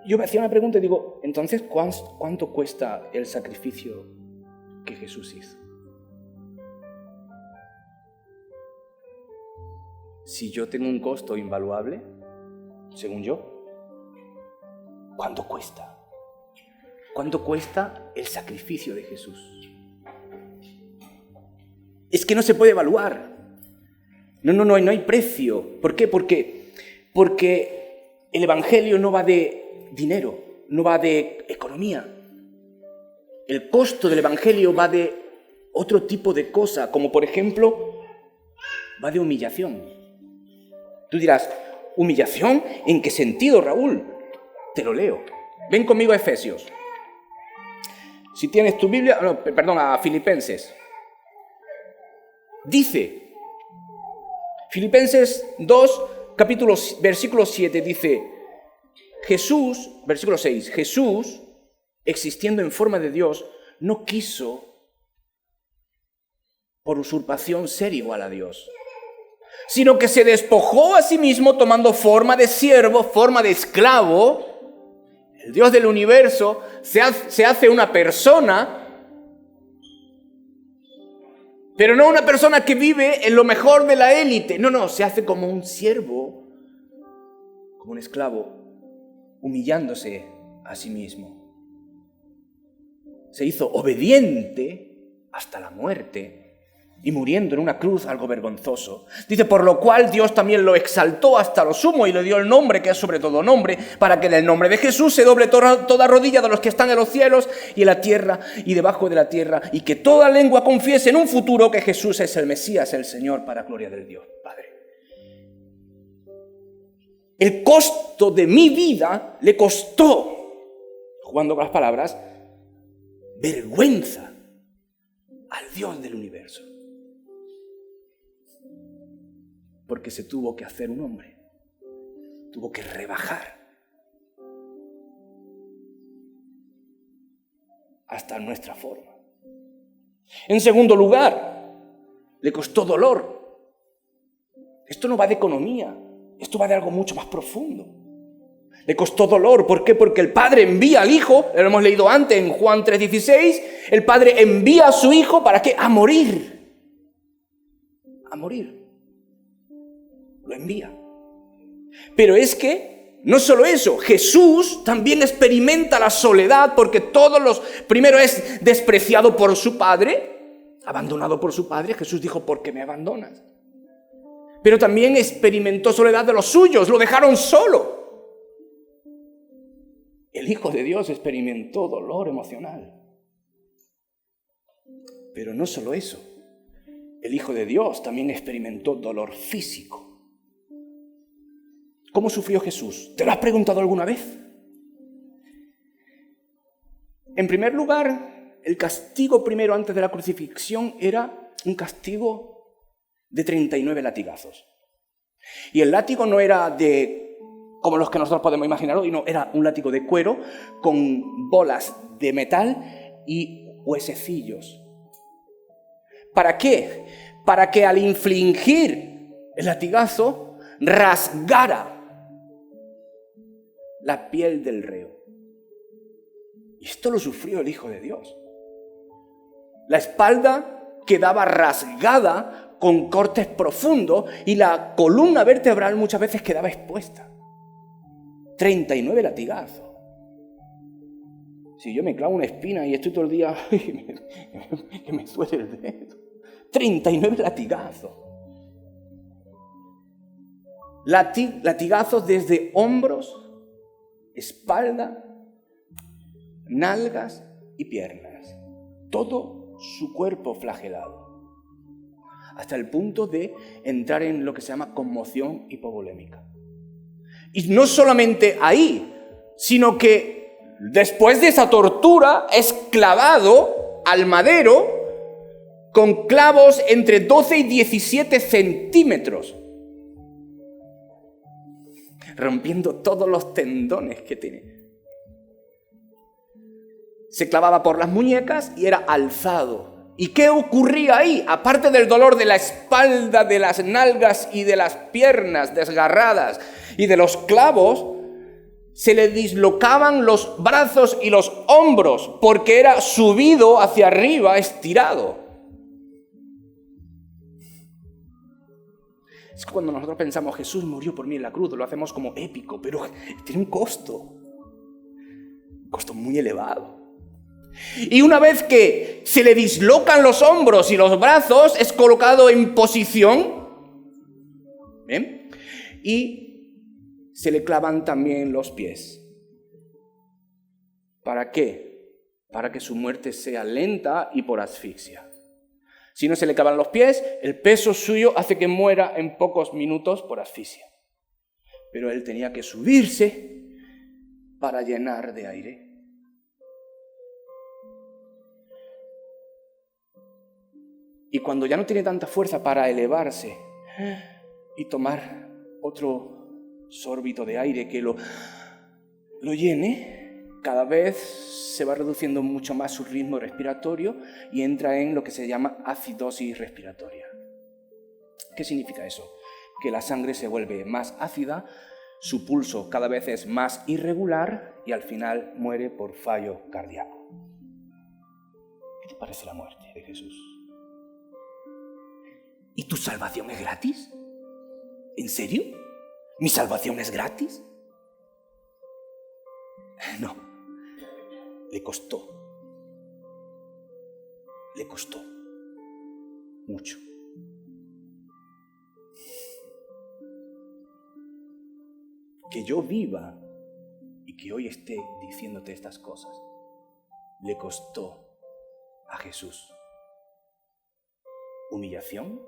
Yo me hacía una pregunta y digo, entonces, ¿cuánto cuesta el sacrificio que Jesús hizo? Si yo tengo un costo invaluable, según yo, ¿cuánto cuesta? ¿Cuánto cuesta el sacrificio de Jesús? Es que no se puede evaluar. No hay precio. ¿Por qué? Porque el Evangelio no va de dinero, no va de economía. El costo del Evangelio va de otro tipo de cosa, como por ejemplo, va de humillación. Tú dirás, ¿humillación? ¿En qué sentido, Raúl? Te lo leo. Ven conmigo a Efesios. Si tienes tu Biblia, a Filipenses. Dice, Filipenses 2, versículo 7, dice, Jesús, versículo 6, Jesús, existiendo en forma de Dios, no quiso por usurpación ser igual a Dios, sino que se despojó a sí mismo tomando forma de siervo, forma de esclavo. El Dios del universo se hace una persona, pero no una persona que vive en lo mejor de la élite. No, se hace como un siervo, como un esclavo, humillándose a sí mismo. Se hizo obediente hasta la muerte y muriendo en una cruz, algo vergonzoso. Dice, por lo cual Dios también lo exaltó hasta lo sumo y le dio el nombre que es sobre todo nombre, para que en el nombre de Jesús se doble toda rodilla de los que están en los cielos y en la tierra y debajo de la tierra, y que toda lengua confiese en un futuro que Jesús es el Mesías, el Señor, para gloria del Dios Padre. El costo de mi vida le costó, jugando con las palabras, vergüenza al Dios del universo. Porque se tuvo que hacer un hombre, tuvo que rebajar hasta nuestra forma. En segundo lugar, le costó dolor. Esto no va de economía, esto va de algo mucho más profundo. Le costó dolor, ¿por qué? Porque el Padre envía al Hijo, lo hemos leído antes en Juan 3:16, el Padre envía a su Hijo, ¿para qué? A morir. A morir. Lo envía. Pero es que, no solo eso, Jesús también experimenta la soledad porque primero es despreciado por su Padre, abandonado por su Padre. Jesús dijo, ¿por qué me abandonas? Pero también experimentó soledad de los suyos, lo dejaron solo. El Hijo de Dios experimentó dolor emocional. Pero no solo eso, el Hijo de Dios también experimentó dolor físico. ¿Cómo sufrió Jesús? ¿Te lo has preguntado alguna vez? En primer lugar, el castigo primero antes de la crucifixión era un castigo de 39 latigazos. Y el látigo no era como los que nosotros podemos imaginar hoy, no, era un látigo de cuero con bolas de metal y huesecillos. ¿Para qué? Para que al infligir el latigazo rasgara la piel del reo. Y esto lo sufrió el Hijo de Dios. La espalda quedaba rasgada con cortes profundos y la columna vertebral muchas veces quedaba expuesta. 39 latigazos. Si yo me clavo una espina y estoy todo el día que me duele el dedo. 39 latigazos. Latigazos desde hombros, espalda, nalgas y piernas. Todo su cuerpo flagelado. Hasta el punto de entrar en lo que se llama conmoción hipovolémica. Y no solamente ahí, sino que después de esa tortura es clavado al madero con clavos entre 12 y 17 centímetros, rompiendo todos los tendones que tiene. Se clavaba por las muñecas y era alzado. ¿Y qué ocurría ahí? Aparte del dolor de la espalda, de las nalgas y de las piernas desgarradas y de los clavos, se le dislocaban los brazos y los hombros porque era subido hacia arriba, estirado. Es que cuando nosotros pensamos Jesús murió por mí en la cruz, lo hacemos como épico, pero tiene un costo muy elevado. Y una vez que se le dislocan los hombros y los brazos, es colocado en posición, ¿bien? Y se le clavan también los pies. ¿Para qué? Para que su muerte sea lenta y por asfixia. Si no se le clavan los pies, el peso suyo hace que muera en pocos minutos por asfixia. Pero él tenía que subirse para llenar de aire. Y cuando ya no tiene tanta fuerza para elevarse y tomar otro sorbito de aire que lo llene, cada vez se va reduciendo mucho más su ritmo respiratorio y entra en lo que se llama acidosis respiratoria. ¿Qué significa eso? Que la sangre se vuelve más ácida, su pulso cada vez es más irregular y al final muere por fallo cardíaco. ¿Qué te parece la muerte de Jesús? ¿Y tu salvación es gratis? ¿En serio? ¿Mi salvación es gratis? No. Le costó mucho. Que yo viva y que hoy esté diciéndote estas cosas, le costó a Jesús humillación,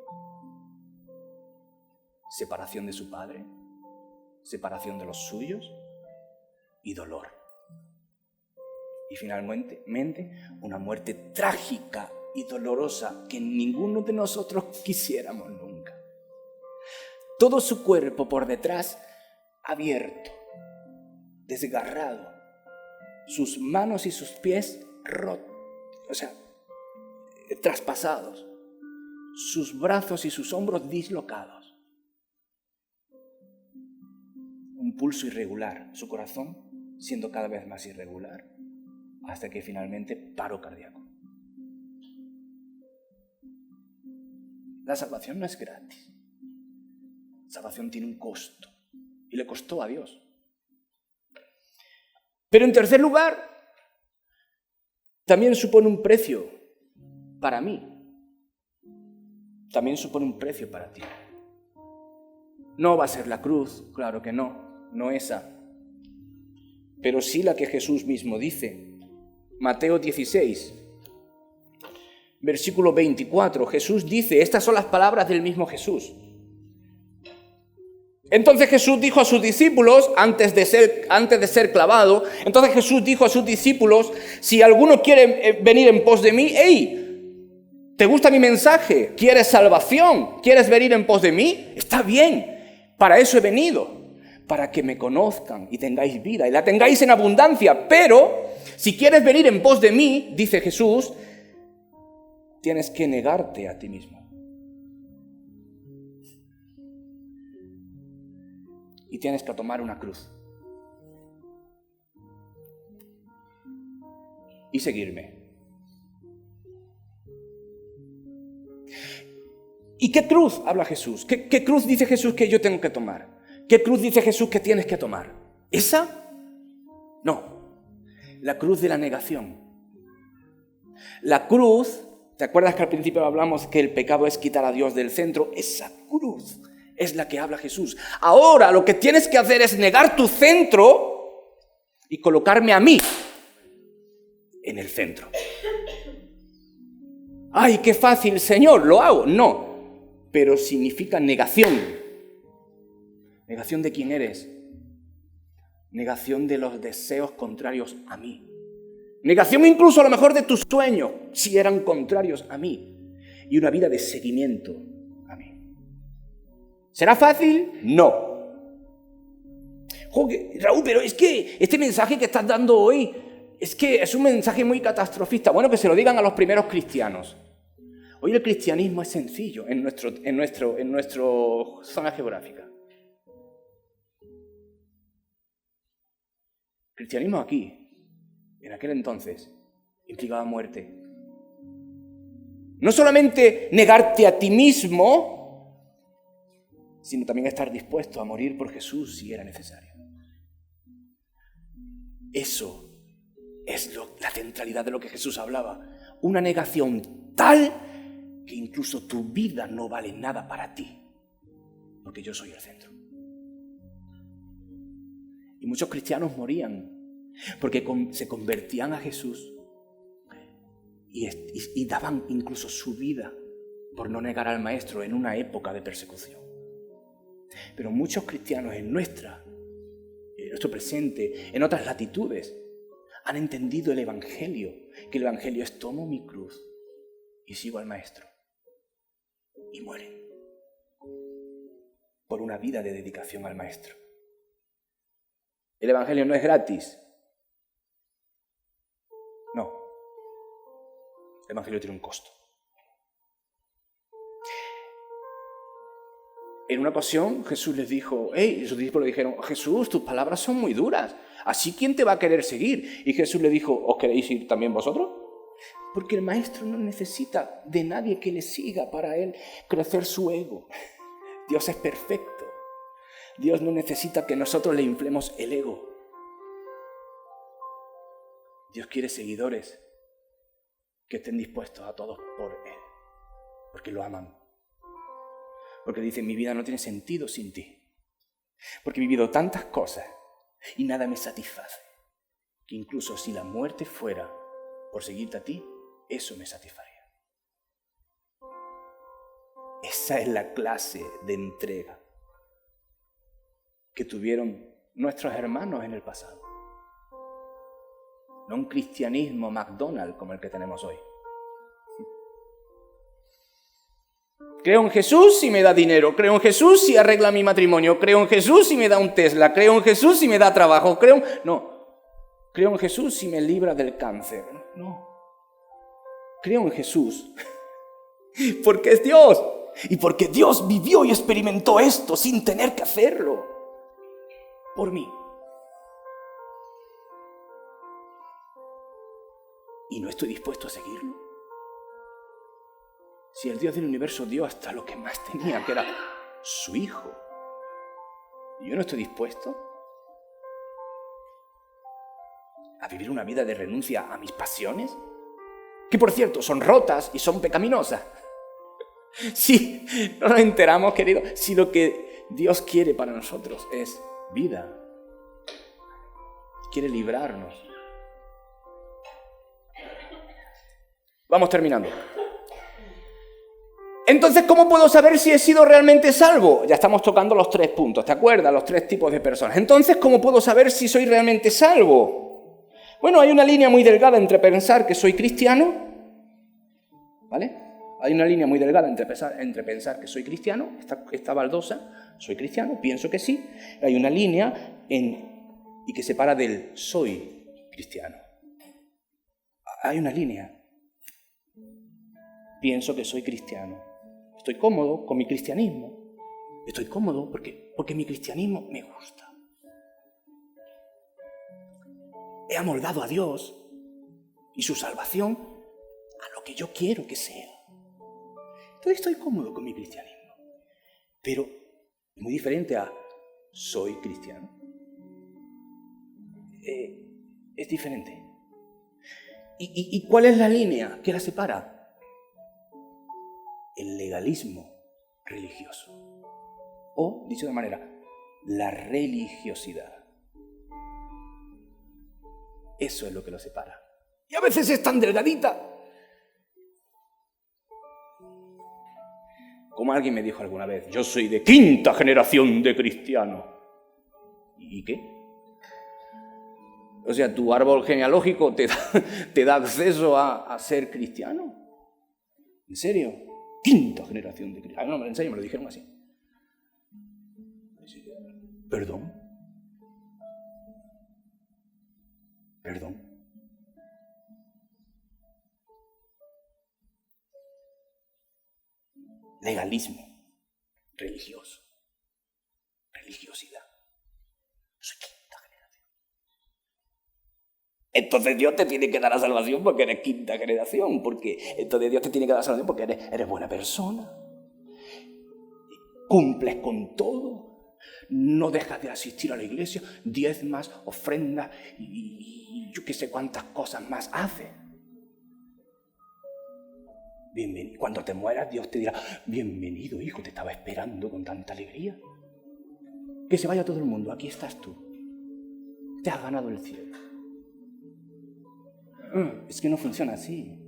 separación de su Padre, separación de los suyos y dolor. Y finalmente, una muerte trágica y dolorosa que ninguno de nosotros quisiéramos nunca. Todo su cuerpo por detrás abierto, desgarrado, sus manos y sus pies rotos, traspasados, sus brazos y sus hombros dislocados. Un pulso irregular, su corazón siendo cada vez más irregular, hasta que finalmente paro cardíaco. La salvación no es gratis. La salvación tiene un costo y le costó a Dios. Pero en tercer lugar, también supone un precio para mí. También supone un precio para ti. No va a ser la cruz, claro que no esa. Pero sí la que Jesús mismo dice. Mateo 16, versículo 24, Jesús dice, estas son las palabras del mismo Jesús. Entonces Jesús dijo a sus discípulos, antes de ser clavado, entonces Jesús dijo a sus discípulos, si alguno quiere venir en pos de mí, ¡hey! ¿Te gusta mi mensaje? ¿Quieres salvación? ¿Quieres venir en pos de mí? Está bien, para eso he venido, para que me conozcan y tengáis vida y la tengáis en abundancia, pero si quieres venir en pos de mí, dice Jesús, tienes que negarte a ti mismo. Y tienes que tomar una cruz. Y seguirme. ¿Y qué cruz habla Jesús? ¿Qué cruz dice Jesús que yo tengo que tomar? ¿Qué cruz dice Jesús que tienes que tomar? ¿Esa? No. La cruz de la negación. La cruz, ¿te acuerdas que al principio hablamos que el pecado es quitar a Dios del centro? Esa cruz es la que habla Jesús. Ahora lo que tienes que hacer es negar tu centro y colocarme a mí en el centro. ¡Ay, qué fácil, Señor! ¿Lo hago? No, pero significa negación. ¿Negación de quién eres? Negación de los deseos contrarios a mí. Negación incluso a lo mejor de tus sueños, si eran contrarios a mí. Y una vida de seguimiento a mí. ¿Será fácil? No. Joder, Raúl, pero es que este mensaje que estás dando hoy, es que es un mensaje muy catastrofista. Bueno, que se lo digan a los primeros cristianos. Hoy el cristianismo es sencillo en nuestra zona geográfica. El cristianismo aquí, en aquel entonces, implicaba muerte. No solamente negarte a ti mismo, sino también estar dispuesto a morir por Jesús si era necesario. Eso es la centralidad de lo que Jesús hablaba. Una negación tal que incluso tu vida no vale nada para ti, porque yo soy el centro. Y muchos cristianos morían porque se convertían a Jesús y daban incluso su vida por no negar al Maestro en una época de persecución. Pero muchos cristianos en nuestro presente, en otras latitudes, han entendido el Evangelio, que el Evangelio es tomo mi cruz y sigo al Maestro. Y mueren por una vida de dedicación al Maestro. El Evangelio no es gratis. No. El Evangelio tiene un costo. En una ocasión Jesús les dijo, sus discípulos le dijeron, Jesús, tus palabras son muy duras. ¿Así quién te va a querer seguir? Y Jesús le dijo, ¿os queréis ir también vosotros? Porque el Maestro no necesita de nadie que le siga para él crecer su ego. Dios es perfecto. Dios no necesita que nosotros le inflemos el ego. Dios quiere seguidores que estén dispuestos a todos por Él, porque lo aman. Porque dicen, mi vida no tiene sentido sin ti. Porque he vivido tantas cosas y nada me satisface. Que incluso si la muerte fuera por seguirte a ti, eso me satisfaría. Esa es la clase de entrega que tuvieron nuestros hermanos en el pasado. No un cristianismo McDonald's como el que tenemos hoy. Creo en Jesús si me da dinero, creo en Jesús si arregla mi matrimonio, creo en Jesús si me da un Tesla, creo en Jesús si me da trabajo, creo en Jesús si me libra del cáncer. No. Creo en Jesús porque es Dios y porque Dios vivió y experimentó esto sin tener que hacerlo por mí. Y no estoy dispuesto a seguirlo. Si el Dios del universo dio hasta lo que más tenía, que era su Hijo, y yo no estoy dispuesto a vivir una vida de renuncia a mis pasiones, que por cierto son rotas y son pecaminosas. Si no nos enteramos, querido, si lo que Dios quiere para nosotros es vida, quiere librarnos. Vamos terminando. Entonces, ¿cómo puedo saber si he sido realmente salvo? Ya estamos tocando los 3 puntos, ¿te acuerdas? Los 3 tipos de personas. Entonces, ¿cómo puedo saber si soy realmente salvo? Bueno, hay una línea muy delgada entre pensar que soy cristiano, ¿vale? Hay una línea muy delgada entre pensar que soy cristiano, esta baldosa, soy cristiano, pienso que sí. Hay una línea y que separa del soy cristiano. Hay una línea. Pienso que soy cristiano. Estoy cómodo con mi cristianismo. Estoy cómodo porque mi cristianismo me gusta. He amoldado a Dios y su salvación a lo que yo quiero que sea. Entonces estoy cómodo con mi cristianismo. Pero es muy diferente a soy cristiano. Es diferente. ¿Y cuál es la línea que la separa? El legalismo religioso. O, dicho de manera, la religiosidad. Eso es lo que lo separa. Y a veces es tan delgadita. Como alguien me dijo alguna vez, yo soy de 5ª generación de cristianos. ¿Y qué? O sea, tu árbol genealógico te da acceso a ser cristiano. ¿En serio? 5ª generación de cristianos. No, en serio, me lo dijeron así. ¿Perdón? ¿Perdón? Legalismo religioso. Religiosidad. Soy 5ª generación. Entonces Dios te tiene que dar la salvación porque eres 5ª generación. Porque entonces Dios te tiene que dar la salvación porque eres buena persona. Cumples con todo. No dejas de asistir a la iglesia. Diezmas, ofrendas y yo qué sé cuántas cosas más haces. Bienvenido. Cuando te mueras, Dios te dirá, bienvenido, hijo, te estaba esperando con tanta alegría. Que se vaya todo el mundo, aquí estás tú. Te has ganado el cielo. Es que no funciona así.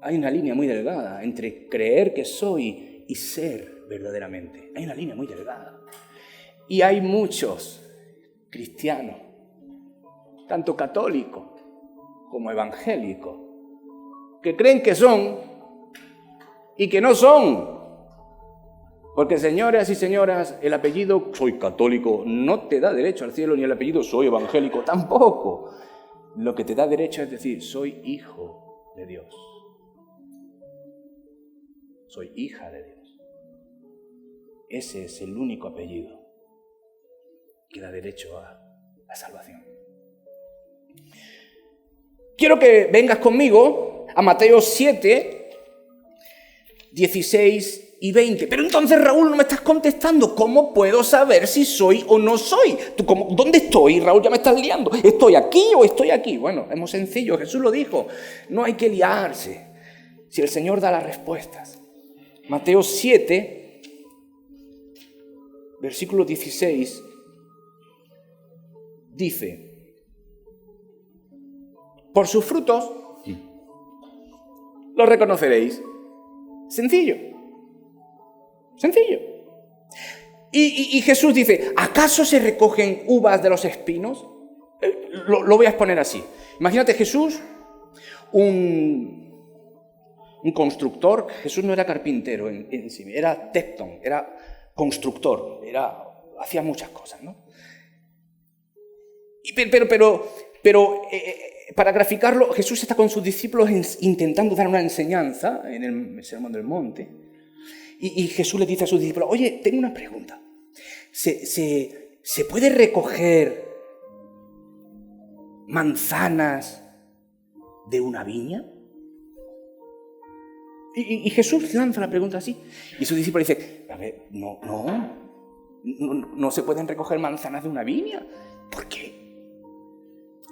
Hay una línea muy delgada entre creer que soy y ser verdaderamente. Hay una línea muy delgada. Y hay muchos cristianos, tanto católicos como evangélicos, que creen que son y que no son. Porque, señoras y señoras, el apellido soy católico no te da derecho al cielo, ni el apellido soy evangélico tampoco. Lo que te da derecho es decir, soy hijo de Dios. Soy hija de Dios. Ese es el único apellido que da derecho a la salvación. Quiero que vengas conmigo a Mateo 7, 16 y 20. Pero entonces, Raúl, no me estás contestando. ¿Cómo puedo saber si soy o no soy? ¿Dónde estoy, Raúl? Ya me estás liando. ¿Estoy aquí o estoy aquí? Bueno, es muy sencillo. Jesús lo dijo. No hay que liarse si el Señor da las respuestas. Mateo 7, versículo 16, dice, por sus frutos los reconoceréis. Sencillo. Sencillo. Y Jesús dice, ¿acaso se recogen uvas de los espinos? Lo voy a exponer así. Imagínate Jesús, un constructor. Jesús no era carpintero en sí, era tectón, era constructor, hacía muchas cosas, ¿no? Pero para graficarlo, Jesús está con sus discípulos intentando dar una enseñanza en el Sermón del Monte. Y Jesús le dice a sus discípulos, oye, tengo una pregunta. ¿Se puede recoger manzanas de una viña? Y Jesús lanza la pregunta así. Y sus discípulos dicen, a ver, no se pueden recoger manzanas de una viña. ¿Por qué?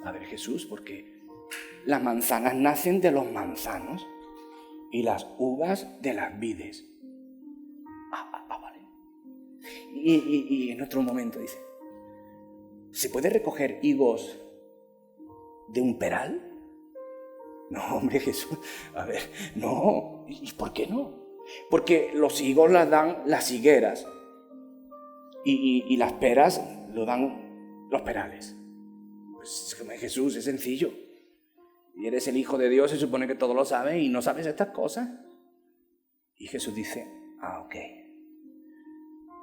A ver, Jesús, porque las manzanas nacen de los manzanos y las uvas de las vides. Vale. Y en otro momento dice, ¿se puede recoger higos de un peral? No, hombre, Jesús, a ver, no. ¿Y por qué no? Porque los higos las dan las higueras y las peras lo dan los perales. Pues Jesús, es sencillo. Y eres el Hijo de Dios, se supone que todo lo sabes y no sabes estas cosas. Y Jesús dice, ok.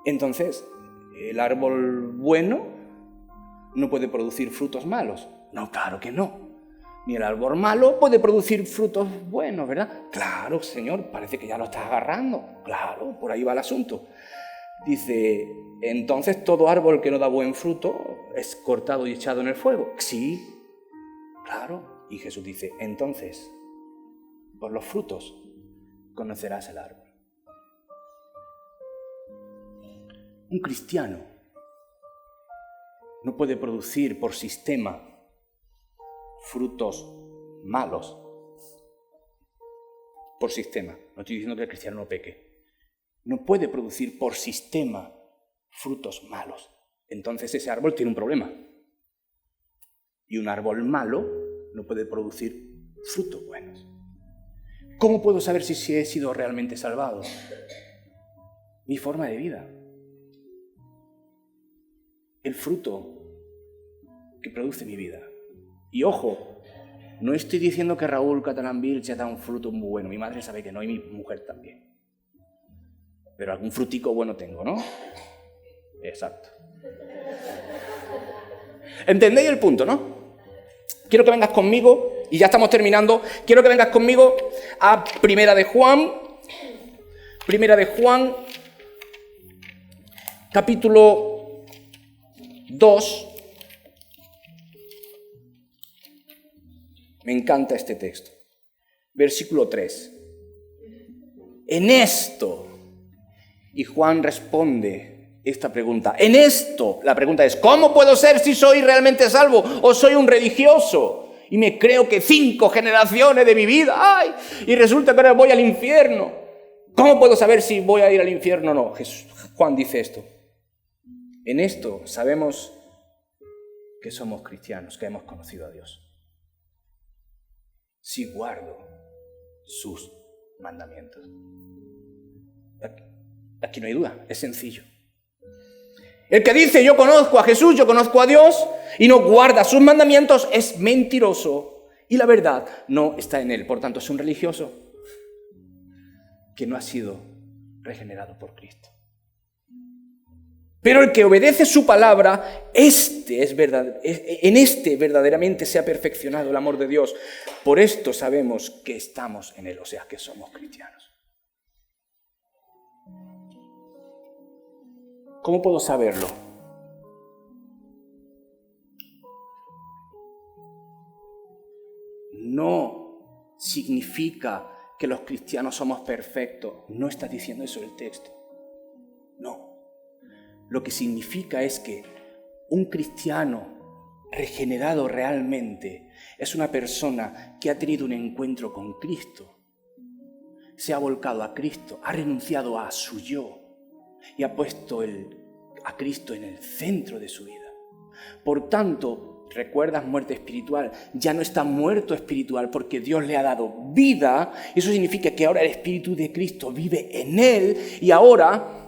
Entonces, ¿el árbol bueno no puede producir frutos malos? No, claro que no. Ni el árbol malo puede producir frutos buenos, ¿verdad? Claro, Señor, parece que ya lo estás agarrando. Claro, por ahí va el asunto. Dice, entonces todo árbol que no da buen fruto es cortado y echado en el fuego. Sí, claro. Y Jesús dice, entonces, por los frutos conocerás el árbol. Un cristiano no puede producir por sistema frutos malos por sistema. No estoy diciendo que el cristiano no peque. No puede producir por sistema frutos malos. Entonces ese árbol tiene un problema. Y un árbol malo no puede producir frutos buenos. ¿Cómo puedo saber si he sido realmente salvado? Mi forma de vida. El fruto que produce mi vida. Y ojo, no estoy diciendo que Raúl Catalán Vilches da un fruto muy bueno. Mi madre sabe que no y mi mujer también. Pero algún frutico bueno tengo, ¿no? Exacto. ¿Entendéis el punto, no? Quiero que vengas conmigo, y ya estamos terminando, quiero que vengas conmigo a Primera de Juan, capítulo 2. Me encanta este texto. Versículo 3. En esto, y Juan responde esta pregunta. En esto, la pregunta es, ¿cómo puedo ser si soy realmente salvo? ¿O soy un religioso? Y me creo que 5 generaciones de mi vida, ¡ay! Y resulta que ahora voy al infierno. ¿Cómo puedo saber si voy a ir al infierno o no? Juan dice esto. En esto sabemos que somos cristianos, que hemos conocido a Dios. Si guardo sus mandamientos. Aquí no hay duda, es sencillo. El que dice yo conozco a Jesús, yo conozco a Dios y no guarda sus mandamientos es mentiroso y la verdad no está en él. Por tanto, es un religioso que no ha sido regenerado por Cristo. Pero el que obedece su palabra, en este verdaderamente se ha perfeccionado el amor de Dios. Por esto sabemos que estamos en él, o sea, que somos cristianos. ¿Cómo puedo saberlo? No significa que los cristianos somos perfectos. No está diciendo eso el texto. No. Lo que significa es que un cristiano regenerado realmente es una persona que ha tenido un encuentro con Cristo. Se ha volcado a Cristo, ha renunciado a su yo. Y ha puesto a Cristo en el centro de su vida. Por tanto, recuerdas muerte espiritual, ya no está muerto espiritual porque Dios le ha dado vida. Eso significa que ahora el Espíritu de Cristo vive en él y ahora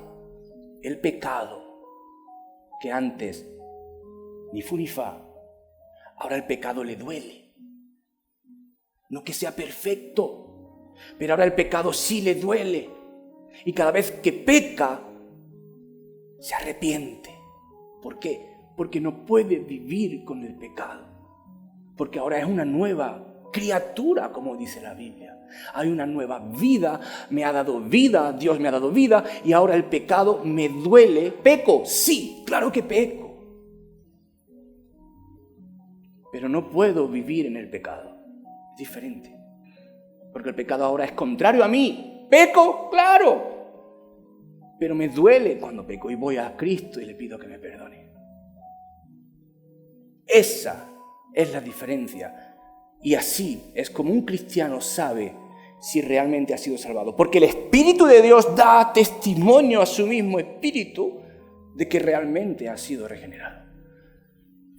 el pecado, que antes ni fu ni fa, ahora el pecado le duele. No que sea perfecto, pero ahora el pecado sí le duele. Y cada vez que peca, se arrepiente. ¿Por qué? Porque no puede vivir con el pecado. Porque ahora es una nueva criatura, como dice la Biblia. Hay una nueva vida, me ha dado vida, Dios me ha dado vida, y ahora el pecado me duele. ¿Peco? Sí, claro que peco. Pero no puedo vivir en el pecado. Es diferente. Porque el pecado ahora es contrario a mí. ¿Peco? Claro. Pero me duele cuando peco y voy a Cristo y le pido que me perdone. Esa es la diferencia. Y así es como un cristiano sabe si realmente ha sido salvado. Porque el Espíritu de Dios da testimonio a su mismo Espíritu de que realmente ha sido regenerado.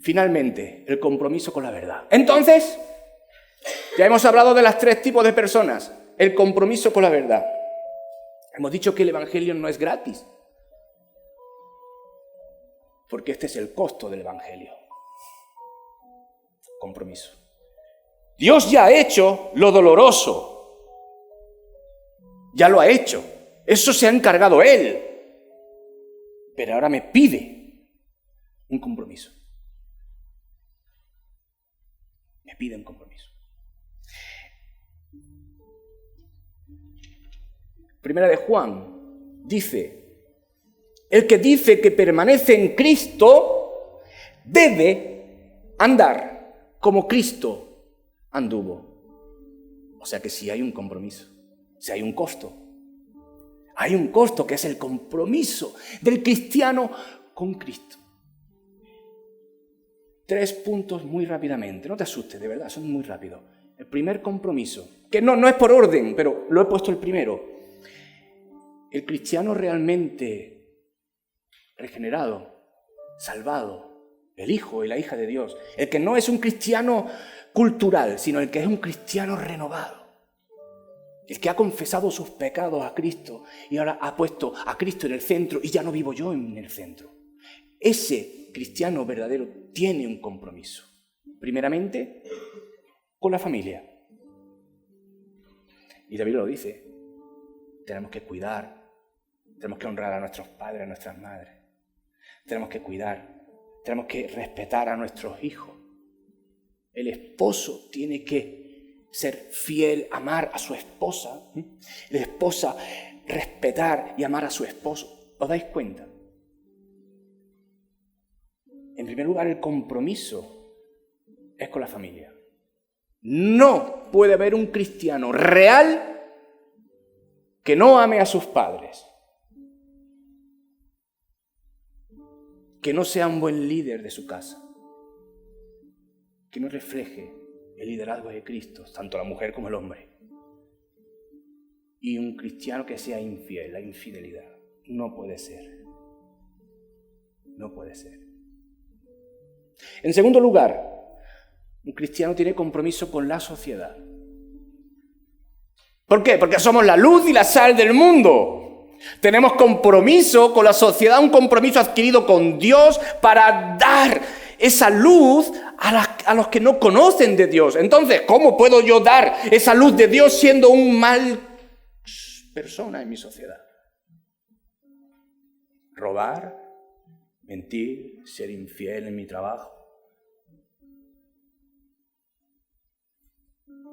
Finalmente, el compromiso con la verdad. Entonces, ya hemos hablado de los 3 tipos de personas. El compromiso con la verdad. Hemos dicho que el Evangelio no es gratis, porque este es el costo del Evangelio. Compromiso. Dios ya ha hecho lo doloroso. Ya lo ha hecho. Eso se ha encargado Él. Pero ahora me pide un compromiso. Me pide un compromiso. Primera de Juan dice, el que dice que permanece en Cristo debe andar como Cristo anduvo. O sea que sí hay un compromiso, sí hay un costo. Hay un costo que es el compromiso del cristiano con Cristo. 3 puntos muy rápidamente. No te asustes, de verdad, son muy rápidos. El primer compromiso, que no es por orden, pero lo he puesto el primero. El cristiano realmente regenerado, salvado, el hijo y la hija de Dios, el que no es un cristiano cultural, sino el que es un cristiano renovado, el que ha confesado sus pecados a Cristo y ahora ha puesto a Cristo en el centro y ya no vivo yo en el centro. Ese cristiano verdadero tiene un compromiso, primeramente con la familia. Y David lo dice, tenemos que cuidar, tenemos que honrar a nuestros padres, a nuestras madres, tenemos que cuidar, tenemos que respetar a nuestros hijos. El esposo tiene que ser fiel, amar a su esposa, la esposa respetar y amar a su esposo. ¿Os dais cuenta? En primer lugar, el compromiso es con la familia. No puede haber un cristiano real que no ame a sus padres, que no sea un buen líder de su casa, que no refleje el liderazgo de Cristo, tanto la mujer como el hombre. Y un cristiano que sea infiel, la infidelidad, no puede ser. No puede ser. En segundo lugar, un cristiano tiene compromiso con la sociedad. ¿Por qué? Porque somos la luz y la sal del mundo. Tenemos compromiso con la sociedad, un compromiso adquirido con Dios para dar esa luz a los que no conocen de Dios. Entonces, ¿cómo puedo yo dar esa luz de Dios siendo un mal persona en mi sociedad? Robar, mentir, ser infiel en mi trabajo.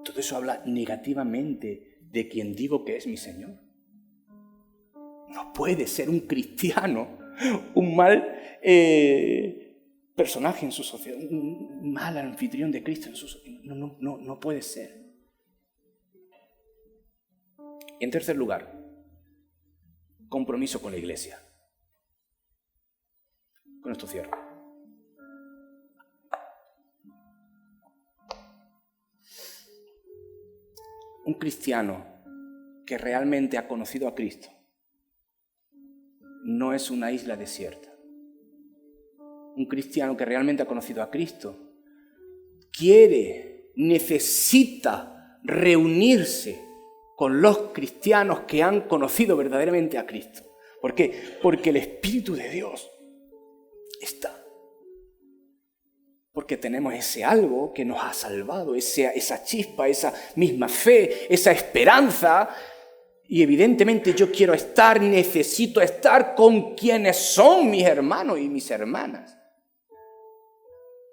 Todo eso habla negativamente de quien digo que es mi Señor. No puede ser un cristiano un mal personaje en su sociedad, un mal anfitrión de Cristo en su sociedad. No puede ser. Y en tercer lugar, compromiso con la iglesia. Con esto cierro. Un cristiano que realmente ha conocido a Cristo no es una isla desierta. Un cristiano que realmente ha conocido a Cristo necesita reunirse con los cristianos que han conocido verdaderamente a Cristo. ¿Por qué? Porque el Espíritu de Dios está. Porque tenemos ese algo que nos ha salvado, esa chispa, esa misma fe, esa esperanza. Y evidentemente yo necesito estar con quienes son mis hermanos y mis hermanas.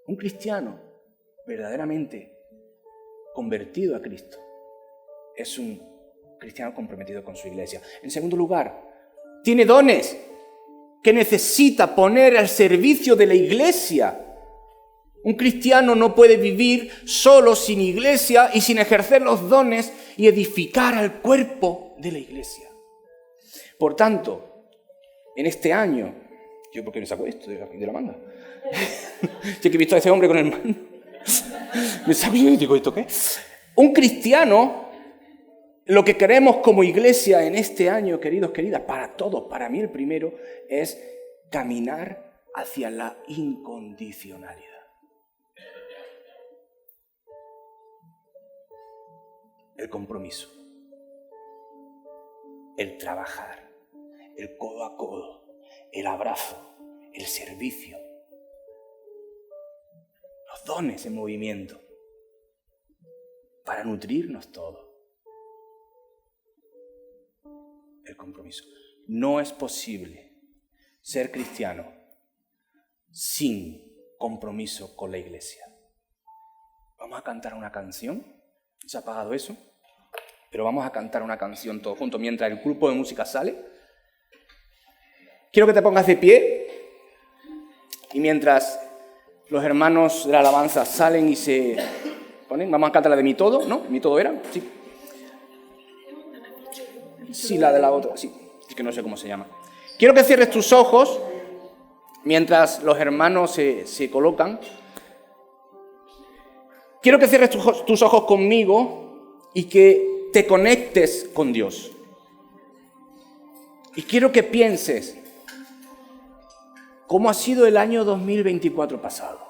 Un cristiano verdaderamente convertido a Cristo es un cristiano comprometido con su iglesia. En segundo lugar, tiene dones que necesita poner al servicio de la iglesia. Un cristiano no puede vivir solo sin iglesia y sin ejercer los dones y edificar al cuerpo de la iglesia. Por tanto, en este año, ¿yo por qué me saco esto de la manga? Ya que he visto a ese hombre con el mando. Me saco y digo, ¿esto qué? Un cristiano, lo que queremos como iglesia en este año, queridos, queridas, para todos, para mí el primero, es caminar hacia la incondicionalidad. El compromiso, el trabajar, el codo a codo, el abrazo, el servicio, los dones en movimiento, para nutrirnos todos. El compromiso. No es posible ser cristiano sin compromiso con la iglesia. Vamos a cantar una canción. ¿Se ha apagado eso? Pero vamos a cantar una canción todos juntos mientras el grupo de música sale. Quiero que te pongas de pie y mientras los hermanos de la alabanza salen y se ponen, vamos a cantar la de Mi Todo, ¿no? ¿Mi Todo era? Sí. Sí, la de la otra, sí. Es que no sé cómo se llama. Quiero que cierres tus ojos mientras los hermanos se colocan. quiero que cierres tus ojos conmigo y que te conectes con Dios. Y quiero que pienses cómo ha sido el año 2024 pasado.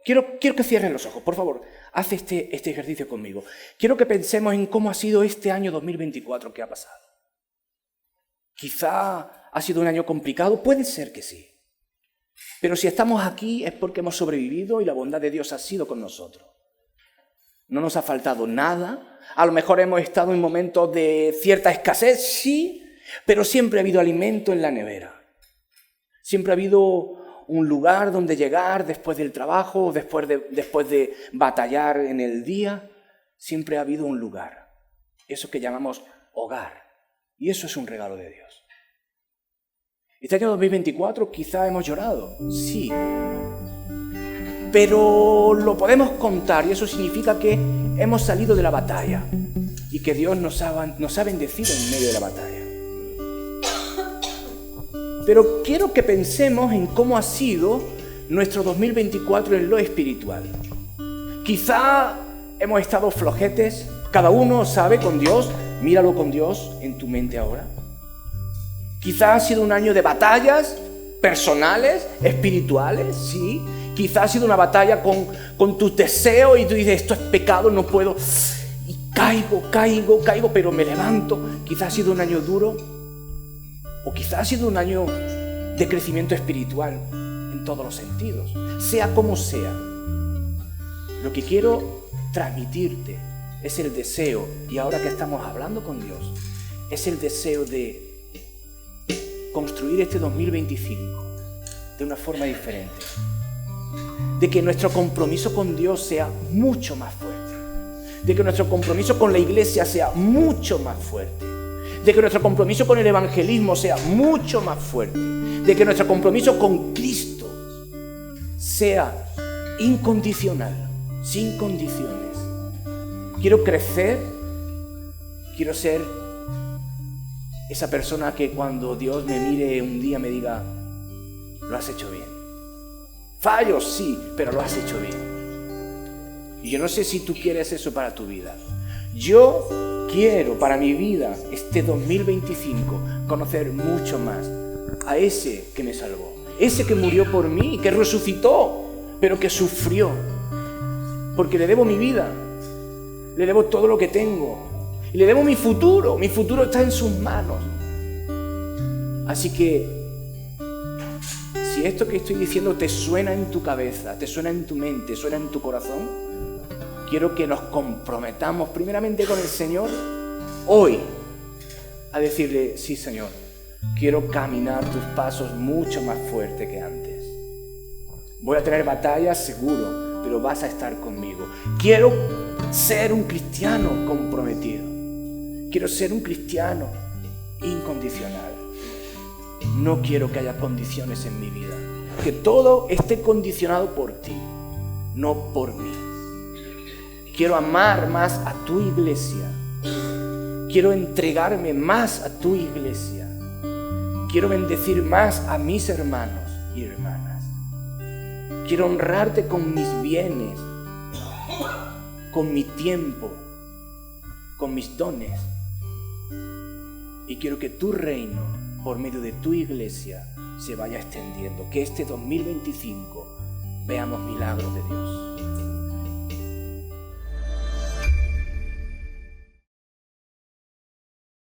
Quiero que cierres los ojos, por favor, haz este ejercicio conmigo. Quiero que pensemos en cómo ha sido este año 2024 que ha pasado. Quizá ha sido un año complicado, puede ser que sí. Pero si estamos aquí es porque hemos sobrevivido y la bondad de Dios ha sido con nosotros. No nos ha faltado nada. A lo mejor hemos estado en momentos de cierta escasez, sí, pero siempre ha habido alimento en la nevera. Siempre ha habido un lugar donde llegar después del trabajo, después de batallar en el día. Siempre ha habido un lugar. Eso que llamamos hogar. Y eso es un regalo de Dios. Este año 2024 quizá hemos llorado, sí. Pero lo podemos contar y eso significa que hemos salido de la batalla y que Dios nos ha bendecido en medio de la batalla. Pero quiero que pensemos en cómo ha sido nuestro 2024 en lo espiritual. Quizá hemos estado flojetes, cada uno sabe con Dios, míralo con Dios en tu mente ahora. Quizá ha sido un año de batallas personales, espirituales, sí. Quizá ha sido una batalla con tus deseos y tú dices, esto es pecado, no puedo. Y caigo, pero me levanto. Quizá ha sido un año duro o quizá ha sido un año de crecimiento espiritual en todos los sentidos. Sea como sea, lo que quiero transmitirte es el deseo, y ahora que estamos hablando con Dios, es el deseo de construir este 2025 de una forma diferente. De que nuestro compromiso con Dios sea mucho más fuerte. De que nuestro compromiso con la iglesia sea mucho más fuerte. De que nuestro compromiso con el evangelismo sea mucho más fuerte. De que nuestro compromiso con Cristo sea incondicional, sin condiciones. Quiero crecer, quiero ser esa persona que cuando Dios me mire un día me diga, lo has hecho bien. Fallos, sí, pero lo has hecho bien. Y yo no sé si tú quieres eso para tu vida. Yo quiero para mi vida, este 2025, conocer mucho más a ese que me salvó. Ese que murió por mí, que resucitó, pero que sufrió. Porque le debo mi vida, le debo todo lo que tengo. Y le debo mi futuro está en sus manos. Así que, si esto que estoy diciendo te suena en tu cabeza, te suena en tu mente, suena en tu corazón, quiero que nos comprometamos primeramente con el Señor hoy a decirle, sí Señor, quiero caminar tus pasos mucho más fuerte que antes. Voy a tener batallas seguro, pero vas a estar conmigo. Quiero ser un cristiano comprometido. Quiero ser un cristiano incondicional. No quiero que haya condiciones en mi vida. Que todo esté condicionado por ti, no por mí. Quiero amar más a tu iglesia. Quiero entregarme más a tu iglesia. Quiero bendecir más a mis hermanos y hermanas. Quiero honrarte con mis bienes, con mi tiempo, con mis dones. Y quiero que tu reino, por medio de tu iglesia, se vaya extendiendo. Que este 2025 veamos milagros de Dios.